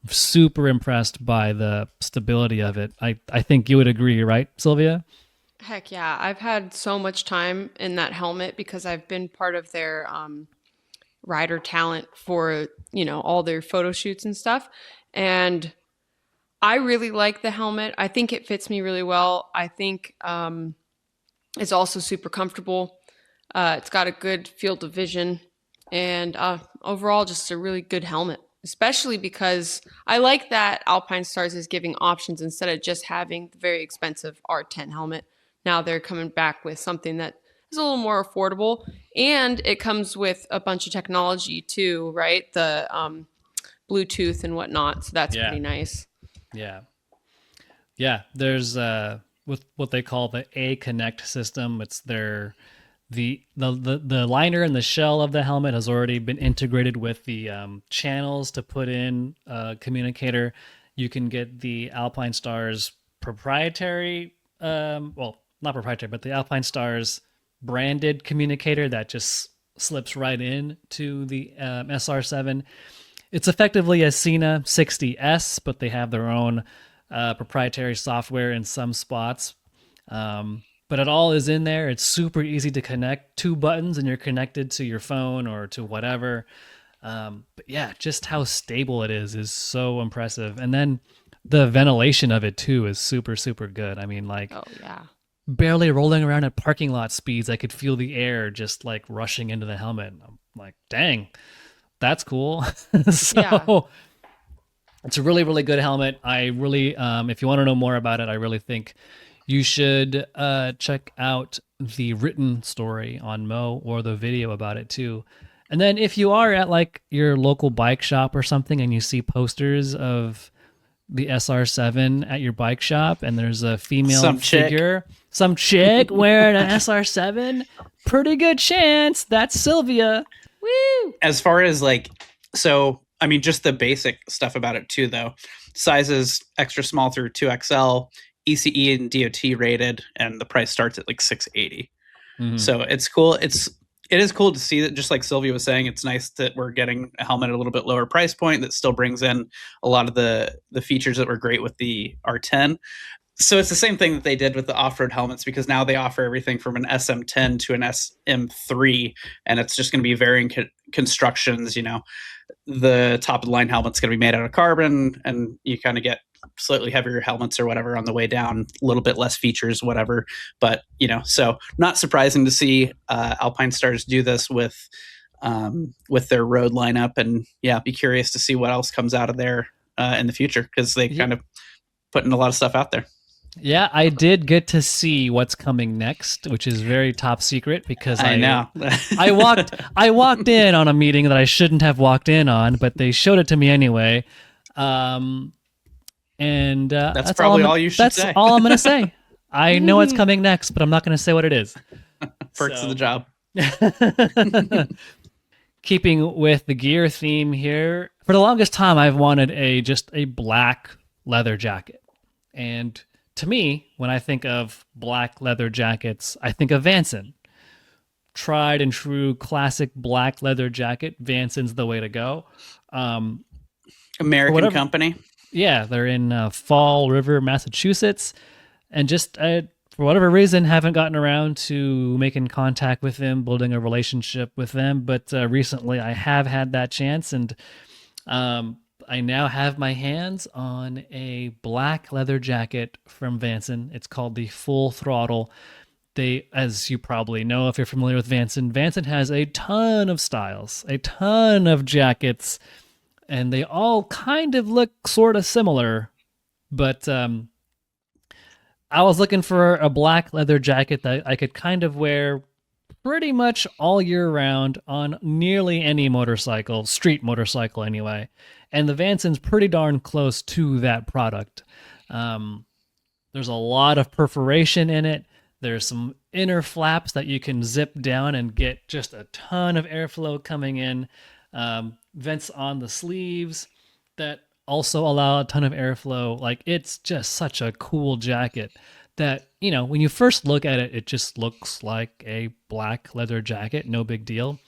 I'm super impressed by the stability of it. I think you would agree, right, Sylvia?
Heck yeah. I've had so much time in that helmet because I've been part of their rider talent for, all their photo shoots and stuff. And I really like the helmet. I think it fits me really well. I think it's also super comfortable. It's got a good field of vision, and overall just a really good helmet, especially because I like that Alpinestars is giving options instead of just having the very expensive R10 helmet. Now they're coming back with something that is a little more affordable, and it comes with a bunch of technology too, right? The Bluetooth and whatnot, so that's pretty nice.
Yeah, there's with what they call the A-Connect system. It's the liner and the shell of the helmet has already been integrated with the channels to put in a communicator. You can get the Alpinestars proprietary, not proprietary, but the Alpinestars branded communicator that just slips right in to the SR7. It's effectively a Sena 60S, but they have their own proprietary software in some spots. But it all is in there. It's super easy to connect. 2 buttons and you're connected to your phone or to whatever. But yeah, just how stable it is so impressive. And then the ventilation of it too is super, super good. I mean, like, barely rolling around at parking lot speeds, I could feel the air just like rushing into the helmet. I'm like, dang, that's cool. So it's a really, really good helmet. I really, if you want to know more about it, I really think you should check out the written story on Mo or the video about it too. And then if you are at like your local bike shop or something and you see posters of the SR7 at your bike shop and there's a female figure, some chick wearing an SR7, pretty good chance that's Sylvia.
Woo!
As far as just the basic stuff about it too, though. Sizes extra small through 2XL, ECE and DOT rated, and the price starts at like $680. Mm-hmm. So it's cool. It is cool to see that, just like Sylvia was saying, it's nice that we're getting a helmet at a little bit lower price point that still brings in a lot of the features that were great with the R10. So it's the same thing that they did with the off-road helmets, because now they offer everything from an SM10 to an SM3, and it's just going to be varying constructions. The top of the line helmet's going to be made out of carbon, and you kind of get slightly heavier helmets or whatever on the way down, a little bit less features, whatever. But, so not surprising to see Alpinestars do this with their road lineup, and be curious to see what else comes out of there in the future, because they kind of putting a lot of stuff out there.
Yeah, I did get to see what's coming next, which is very top secret, because I know I walked in on a meeting that I shouldn't have walked in on, but they showed it to me anyway. And
that's probably all you should say.
That's all I'm going to say. I know what's coming next, but I'm not going to say what it is.
Perks of the job.
Keeping with the gear theme here, for the longest time I've wanted just a black leather jacket. And to me, when I think of black leather jackets, I think of Vanson. Tried and true classic black leather jacket. Vanson's the way to go.
American company.
Yeah, they're in Fall River, Massachusetts. And just for whatever reason, haven't gotten around to making contact with them, building a relationship with them. But recently I have had that chance, and I now have my hands on a black leather jacket from Vanson. It's called the Full Throttle. They, as you probably know if you're familiar with Vanson, Vanson has a ton of styles, a ton of jackets, and they all kind of look sort of similar. But I was looking for a black leather jacket that I could kind of wear pretty much all year round on nearly any motorcycle, street motorcycle anyway. And the Vanson's pretty darn close to that product. There's a lot of perforation in it. There's some inner flaps that you can zip down and get just a ton of airflow coming in. Vents on the sleeves that also allow a ton of airflow. Like, it's just such a cool jacket that, you know, when you first look at it, it just looks like a black leather jacket, no big deal.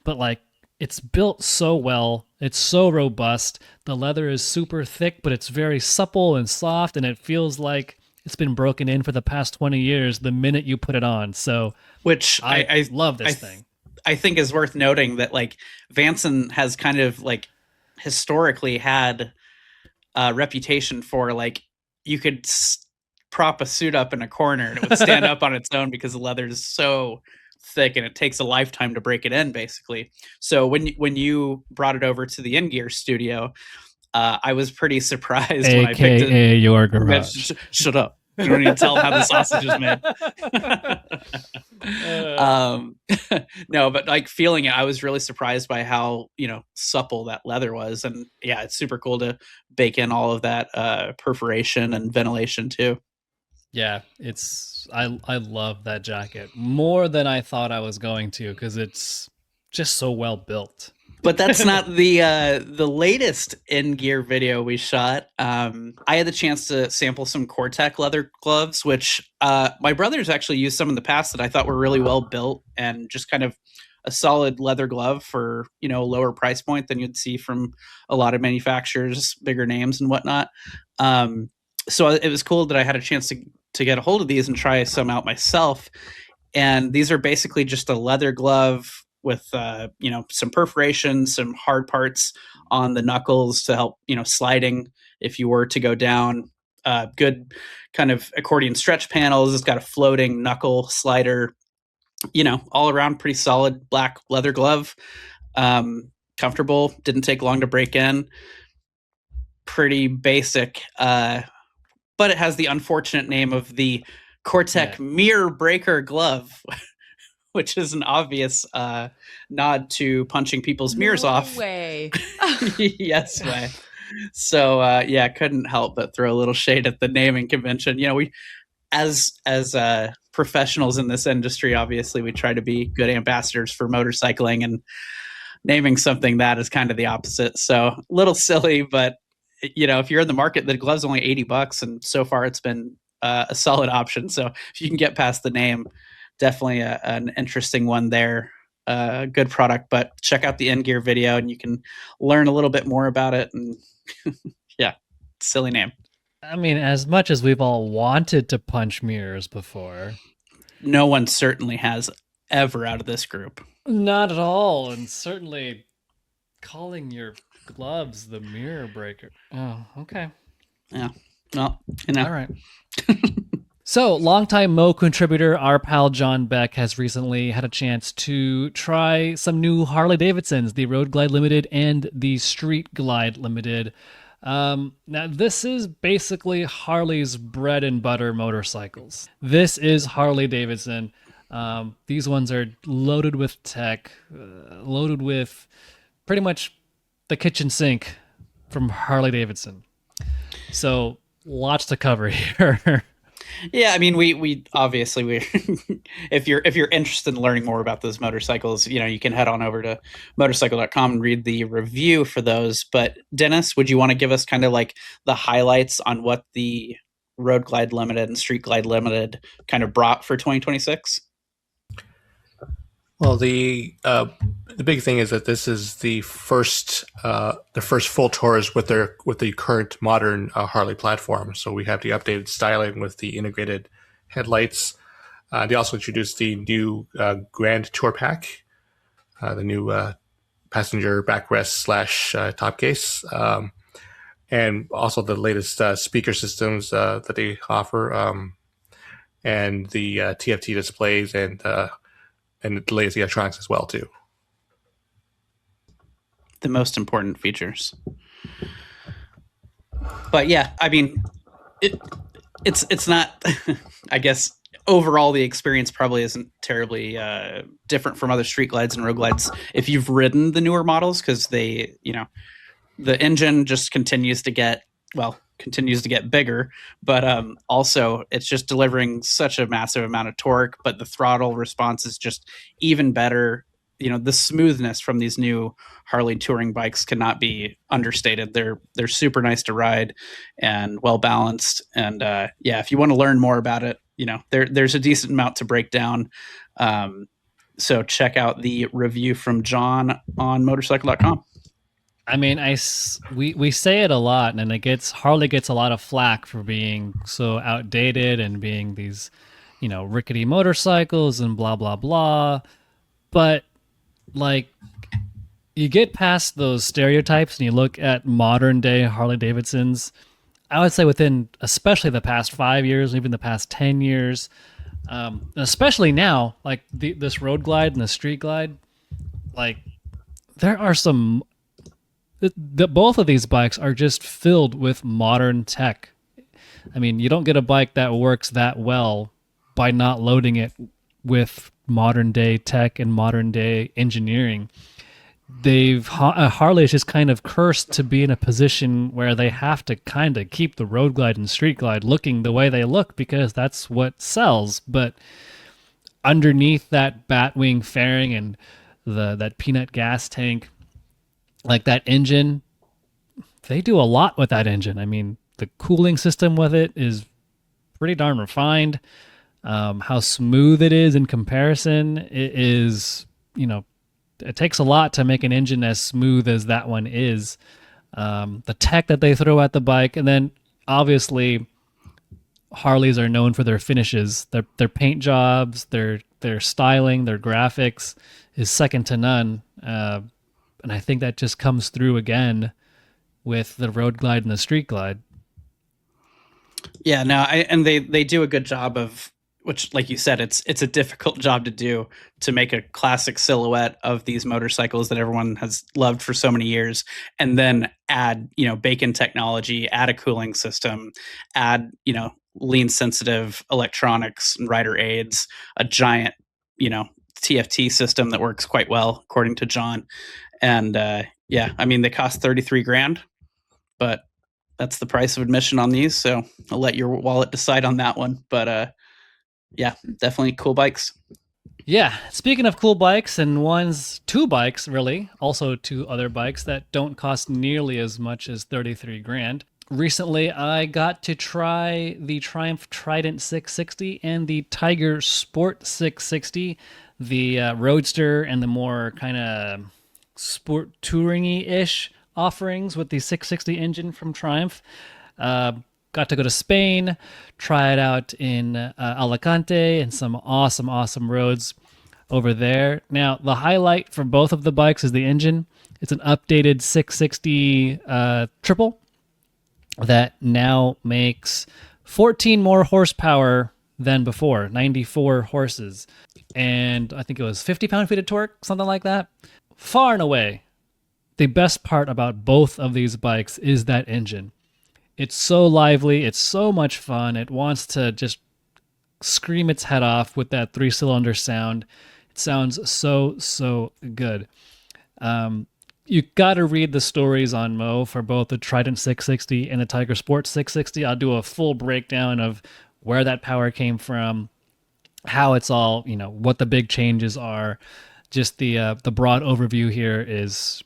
But like, it's built so well. It's so robust. The leather is super thick, but it's very supple and soft, and it feels like it's been broken in for the past 20 years the minute you put it on. So,
which
I love this thing.
I think is worth noting that like Vanson has kind of like historically had a reputation for like you could prop a suit up in a corner and it would stand up on its own because the leather is so thick and it takes a lifetime to break it in, basically. So when you brought it over to the In-Gear studio, I was pretty surprised when I picked it.
AKA your garage.
Shut up. You don't even tell how the sausage is made. No, but like feeling it, I was really surprised by how, you know, supple that leather was. And yeah, it's super cool to bake in all of that perforation and ventilation too.
Yeah, I love that jacket more than I thought I was going to, because it's just so well built.
But that's not the latest In-Gear video we shot. I had the chance to sample some Cortech leather gloves, which my brothers actually used some in the past that I thought were really well built and just kind of a solid leather glove for, you know, lower price point than you'd see from a lot of manufacturers, bigger names and whatnot. So it was cool that I had a chance to get a hold of these and try some out myself. And these are basically just a leather glove with, you know, some perforation, some hard parts on the knuckles to help, you know, sliding if you were to go down. Good kind of accordion stretch panels. It's got a floating knuckle slider, you know, all around pretty solid black leather glove. Comfortable, didn't take long to break in. Pretty basic, but it has the unfortunate name of the Cortech Mirror Breaker Glove, which is an obvious nod to punching people's mirrors off.
Way.
Yes, way. So yeah, couldn't help but throw a little shade at the naming convention. You know, we as professionals in this industry, obviously we try to be good ambassadors for motorcycling, and naming something that is kind of the opposite. So a little silly, but you know, if you're in the market, the glove's only $80, and so far it's been a solid option. So if you can get past the name, definitely an interesting one there. Good product, but check out the In-Gear video and you can learn a little bit more about it. And yeah, silly name.
I mean, as much as we've all wanted to punch mirrors before,
no one certainly has ever out of this group.
Not at all. And certainly calling your gloves the mirror breaker. Oh, okay.
Yeah. Well, you know.
All right. So, longtime Mo contributor, our pal John Beck, has recently had a chance to try some new Harley Davidsons, the Road Glide Limited and the Street Glide Limited. Now, this is basically Harley's bread and butter motorcycles. This is Harley Davidson. These ones are loaded with tech, loaded with pretty much the kitchen sink from Harley Davidson. So, lots to cover here.
Yeah, I mean, we obviously if you're interested in learning more about those motorcycles, you know, you can head on over to Motorcycle.com and read the review for those. But Dennis, would you want to give us kind of like the highlights on what the Road Glide Limited and Street Glide Limited kind of brought for 2026?
Well, the big thing is that this is the first full tours with the current modern Harley platform. So we have the updated styling with the integrated headlights. They also introduced the new Grand Tour Pack, the new passenger backrest / top case, and also the latest speaker systems that they offer, and the TFT displays and the latest electronics as well too.
The most important features. But yeah, I mean, it's not. I guess overall the experience probably isn't terribly different from other street glides and road glides if you've ridden the newer models, because they, the engine just continues to get bigger, but also it's just delivering such a massive amount of torque, but the throttle response is just even better. The smoothness from these new Harley touring bikes cannot be understated. They're super nice to ride and well balanced. And if you want to learn more about it, there's a decent amount to break down. So check out the review from John on Motorcycle.com.
I mean, we say it a lot, and Harley gets a lot of flack for being so outdated and being these, rickety motorcycles and blah blah blah. But like, you get past those stereotypes and you look at modern day Harley Davidsons. I would say within, especially the past 5 years, even the past 10 years, especially now, like this road glide and the street glide, like there are some. Both of these bikes are just filled with modern tech. I mean, you don't get a bike that works that well by not loading it with modern day tech and modern day engineering. Harley is just kind of cursed to be in a position where they have to kind of keep the road glide and street glide looking the way they look because that's what sells. But underneath that Batwing fairing and that peanut gas tank, like that engine, they do a lot with that engine. I mean, the cooling system with it is pretty darn refined. How smooth it is in comparison, it is, it takes a lot to make an engine as smooth as that one is. The tech that they throw at the bike, and then obviously Harleys are known for their finishes. Their paint jobs, their styling, their graphics is second to none. And I think that just comes through again with the road glide and the street glide.
Yeah, no, and they do a good job of, which, like you said, it's a difficult job to do, to make a classic silhouette of these motorcycles that everyone has loved for so many years, and then add, bacon technology, add a cooling system, add, lean sensitive electronics and rider aids, a giant, TFT system that works quite well, according to John. And I mean, they cost $33,000, but that's the price of admission on these. So I'll let your wallet decide on that one. But definitely cool bikes.
Yeah. Speaking of cool bikes, and two bikes, really, also two other bikes that don't cost nearly as much as $33,000. Recently, I got to try the Triumph Trident 660 and the Tiger Sport 660, the Roadster and the more kind of sport touring-y-ish offerings with the 660 engine from Triumph. Got to go to Spain, try it out in Alicante and some awesome roads over there. Now, the highlight for both of the bikes is the engine. It's an updated 660 triple that now makes 14 more horsepower than before, 94 horses. And I think it was 50 pound-feet of torque, something like that. Far and away, the best part about both of these bikes is that engine. It's so lively. It's so much fun. It wants to just scream its head off with that 3-cylinder sound. It sounds so good. You got to read the stories on Mo for both the Trident 660 and the Tiger Sport 660. I'll do a full breakdown of where that power came from, how it's all, what the big changes are. Just the broad overview here is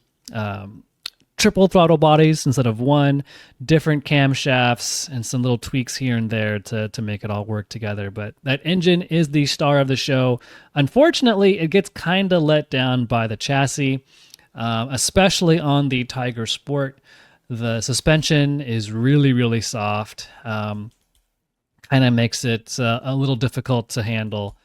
triple throttle bodies instead of one, different camshafts, and some little tweaks here and there to make it all work together. But that engine is the star of the show. Unfortunately, it gets kind of let down by the chassis, especially on the Tiger Sport. The suspension is really, really soft. Kind of makes it a little difficult to handle.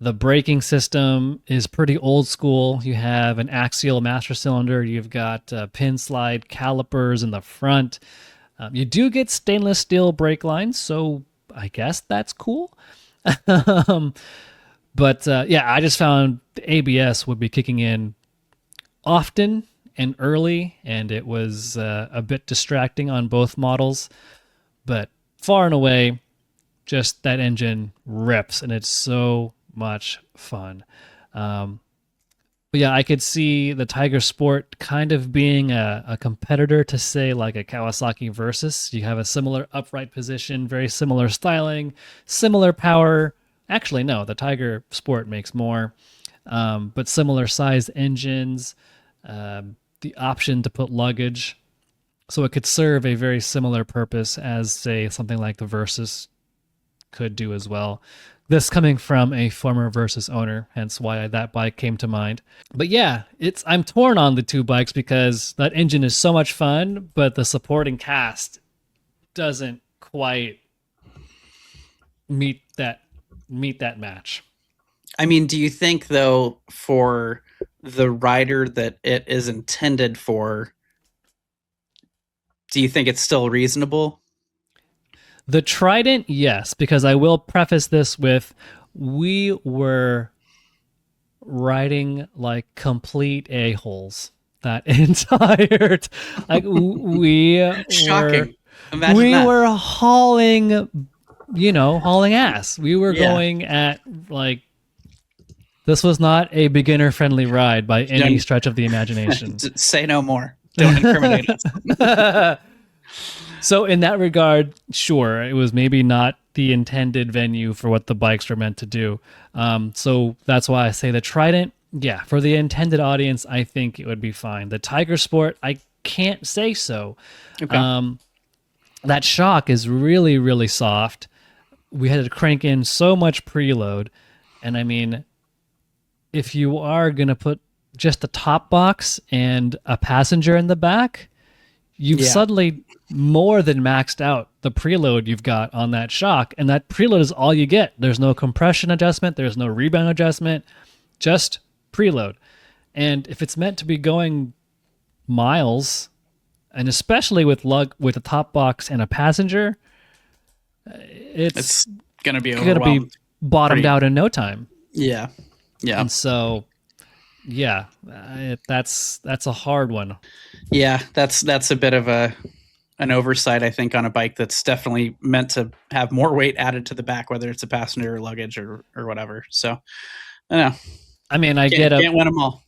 The braking system is pretty old school. You have an axial master cylinder. You've got pin slide calipers in the front. You do get stainless steel brake lines, so I guess that's cool. But I just found the ABS would be kicking in often and early, and it was a bit distracting on both models. But far and away, just that engine rips, and it's so much fun. But yeah, I could see the Tiger Sport kind of being a competitor to, say, like a Kawasaki Versys. You have a similar upright position, very similar styling, similar power. Actually, no, the Tiger Sport makes more, but similar sized engines, the option to put luggage. So it could serve a very similar purpose as, say, something like the Versys could do as well. This coming from a former Versys owner, hence why that bike came to mind. But yeah, I'm torn on the two bikes because that engine is so much fun, but the supporting cast doesn't quite meet that match.
I mean, do you think, though, for the rider that it is intended for, do you think it's still reasonable?
The Trident, yes, because I will preface this with, we were riding like complete a-holes that entire
Shocking.
Were hauling ass. We were going at like, this was not a beginner friendly ride by any stretch of the imagination.
Say no more. Don't incriminate us.
So in that regard, sure, it was maybe not the intended venue for what the bikes were meant to do. So that's why I say the Trident, yeah, for the intended audience, I think it would be fine. The Tiger Sport, I can't say so. Okay. That shock is really, really soft. We had to crank in so much preload. And I mean, if you are going to put just a top box and a passenger in the back, you've suddenly more than maxed out the preload you've got on that shock, and that preload is all you get. There's no compression adjustment, there's no rebound adjustment, just preload. And if it's meant to be going miles, and especially with a top box and a passenger, it's
gonna be
bottomed out in no time.
Yeah.
And so, yeah, that's a hard one.
Yeah, that's a bit of an oversight, I think, on a bike that's definitely meant to have more weight added to the back, whether it's a passenger or luggage or whatever. So, I don't know. I mean, can't win them all.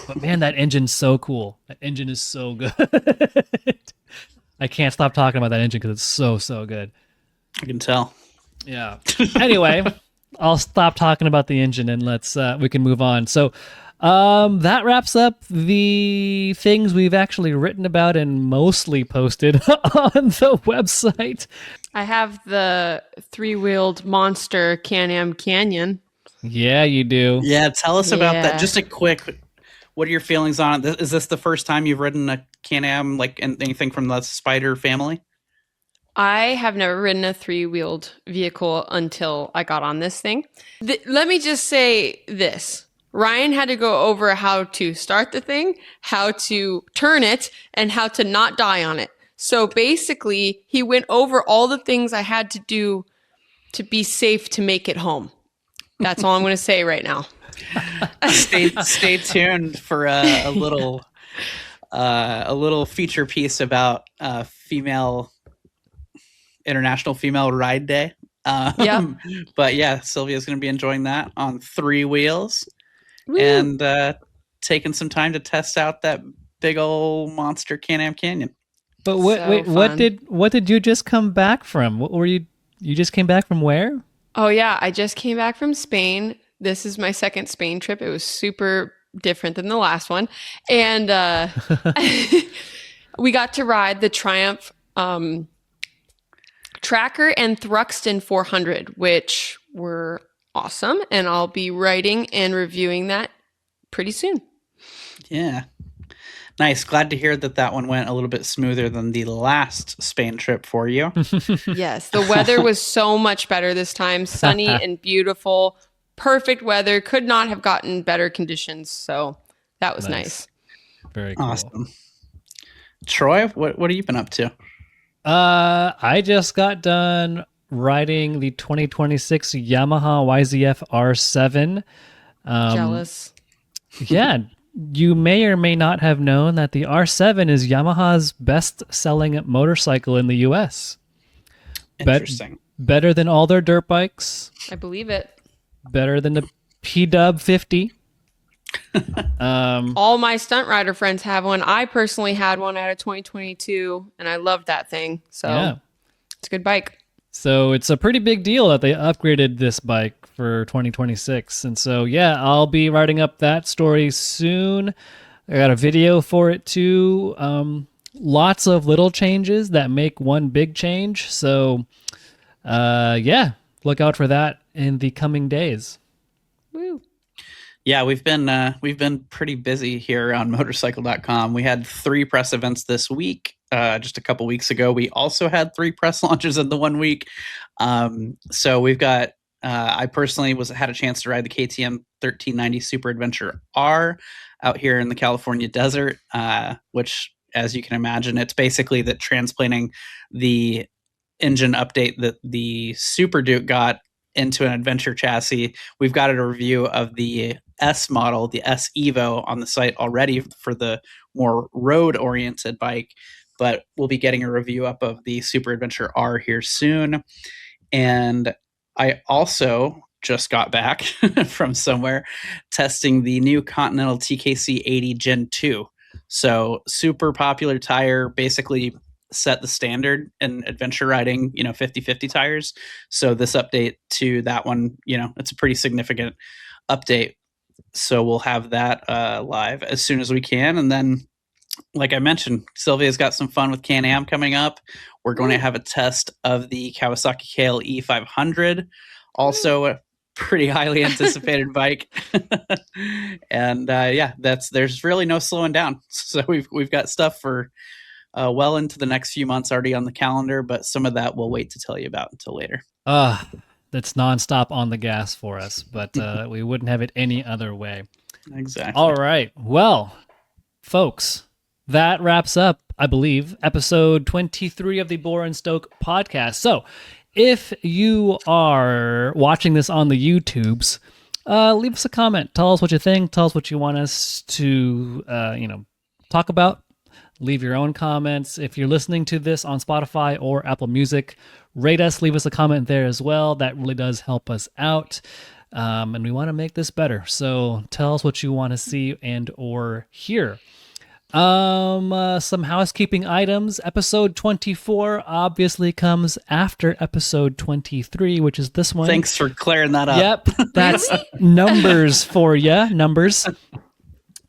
But man, that engine's so cool. That engine is so good. I can't stop talking about that engine because it's so good.
I can tell.
Yeah. Anyway, I'll stop talking about the engine and we can move on. So, that wraps up the things we've actually written about and mostly posted on the website.
I have the 3-wheeled monster Can-Am Canyon.
Yeah, you do.
Yeah, tell us about that. Just a quick, what are your feelings on it? Is this the first time you've ridden a Can-Am, like anything from the Spider family?
I have never ridden a 3-wheeled vehicle until I got on this thing. Let me just say this. Ryan had to go over how to start the thing, how to turn it, and how to not die on it. So basically, he went over all the things I had to do to be safe to make it home. That's all I'm going to say right now.
Stay tuned for a little feature piece about International Female Ride Day. But yeah, Sylvia's going to be enjoying that on 3 wheels. Woo. And taking some time to test out that big old monster Can-Am Canyon.
But what did you just come back from? What were you just came back from where?
Oh yeah, I just came back from Spain. This is my second Spain trip. It was super different than the last one. And We got to ride the Triumph Tracker and Thruxton 400, which were awesome. And I'll be writing and reviewing that pretty soon.
Yeah. Nice. Glad to hear that one went a little bit smoother than the last Spain trip for you.
Yes. The weather was so much better this time. Sunny and beautiful. Perfect weather. Could not have gotten better conditions. So that was nice.
Very cool.
Awesome. Troy, what have you been up to?
I just got done riding the 2026 Yamaha YZF R7.
Jealous.
Yeah. You may or may not have known that the R7 is Yamaha's best-selling motorcycle in the U.S.
Interesting.
Better than all their dirt bikes.
I believe it.
Better than the P-Dub 50.
All my stunt rider friends have one. I personally had one out of 2022, and I loved that thing. So it's a good bike.
So it's a pretty big deal that they upgraded this bike for 2026. And so, yeah, I'll be writing up that story soon. I got a video for it too. Lots of little changes that make one big change. So, yeah, look out for that in the coming days.
Woo.
Yeah, we've been pretty busy here on Motorcycle.com. We had 3 press events this week. Just a couple weeks ago, we also had 3 press launches in the 1 week. So we've got. I personally had a chance to ride the KTM 1390 Super Adventure R out here in the California desert, which, as you can imagine, it's basically that transplanting the engine update that the Super Duke got into an adventure chassis. We've got a review of the S model, the S Evo, on the site already for the more road-oriented bike, but we'll be getting a review up of the Super Adventure R here soon. And I also just got back from somewhere testing the new Continental TKC 80 Gen 2. So super popular tire, basically set the standard in adventure riding, 50-50 tires. So this update to that one, it's a pretty significant update. So we'll have that live as soon as we can. And then, like I mentioned, Sylvia's got some fun with Can-Am coming up. We're going to have a test of the Kawasaki KLE 500, also a pretty highly anticipated bike. And there's really no slowing down. So we've got stuff for well into the next few months already on the calendar, but some of that we'll wait to tell you about until later.
That's nonstop on the gas for us, but we wouldn't have it any other way.
Exactly.
All right. Well, folks, that wraps up, I believe, episode 23 of the Bore Stoke podcast. So if you are watching this on the YouTubes, leave us a comment. Tell us what you think. Tell us what you want us to, talk about. Leave your own comments. If you're listening to this on Spotify or Apple Music, rate us, leave us a comment there as well. That really does help us out. And we want to make this better. So tell us what you want to see and or hear. Some housekeeping items. Episode 24 obviously comes after episode 23, which is this one.
Thanks for clearing that up.
Yep, that's numbers for you. Numbers.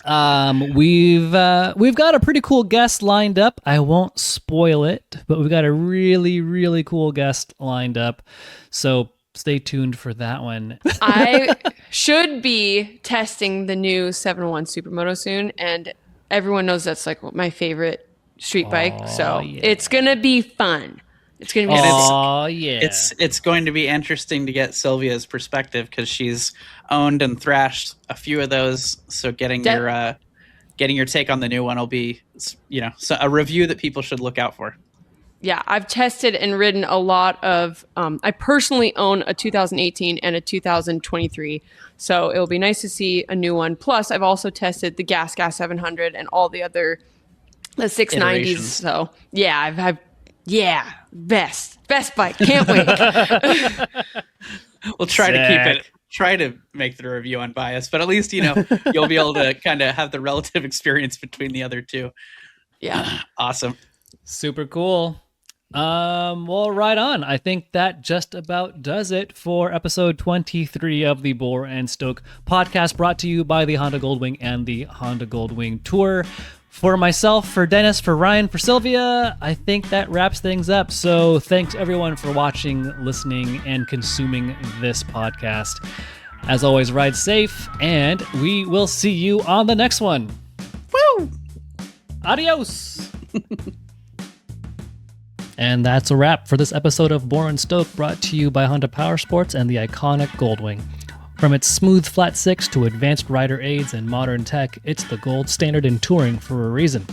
We've got a pretty cool guest lined up. I won't spoil it, but we've got a really, really cool guest lined up. So stay tuned for that one.
I should be testing the new 701 Supermoto soon, and everyone knows that's like my favorite street bike. So it's gonna be fun. It's gonna be
It's going to be interesting to get Sylvia's perspective because she's owned and thrashed a few of those. So getting your take on the new one will be, a review that people should look out for.
Yeah, I've tested and ridden a lot of. I personally own a 2018 and a 2023, so it'll be nice to see a new one. Plus, I've also tested the Gas 700 and all the 690s. So yeah, best bike. Can't wait.
We'll try to keep it. Try to make the review unbiased, but at least you'll be able to kind of have the relative experience between the other two.
Yeah,
awesome,
super cool. Well, right on. I think that just about does it for episode 23 of the Bore and Stoke podcast, brought to you by the Honda Goldwing and the Honda Goldwing Tour. For myself, for Dennis, for Ryan, for Sylvia, I think that wraps things up. So thanks everyone for watching, listening, and consuming this podcast. As always, ride safe, and we will see you on the next one.
Woo!
Adios! And that's a wrap for this episode of Bore Stoke, brought to you by Honda Power Sports and the iconic Goldwing. From its smooth flat six to advanced rider aids and modern tech, it's the gold standard in touring for a reason.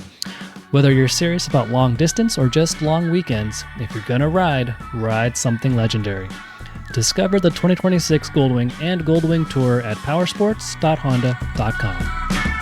Whether you're serious about long distance or just long weekends, if you're gonna ride, ride something legendary. Discover the 2026 Goldwing and Goldwing Tour at powersports.honda.com.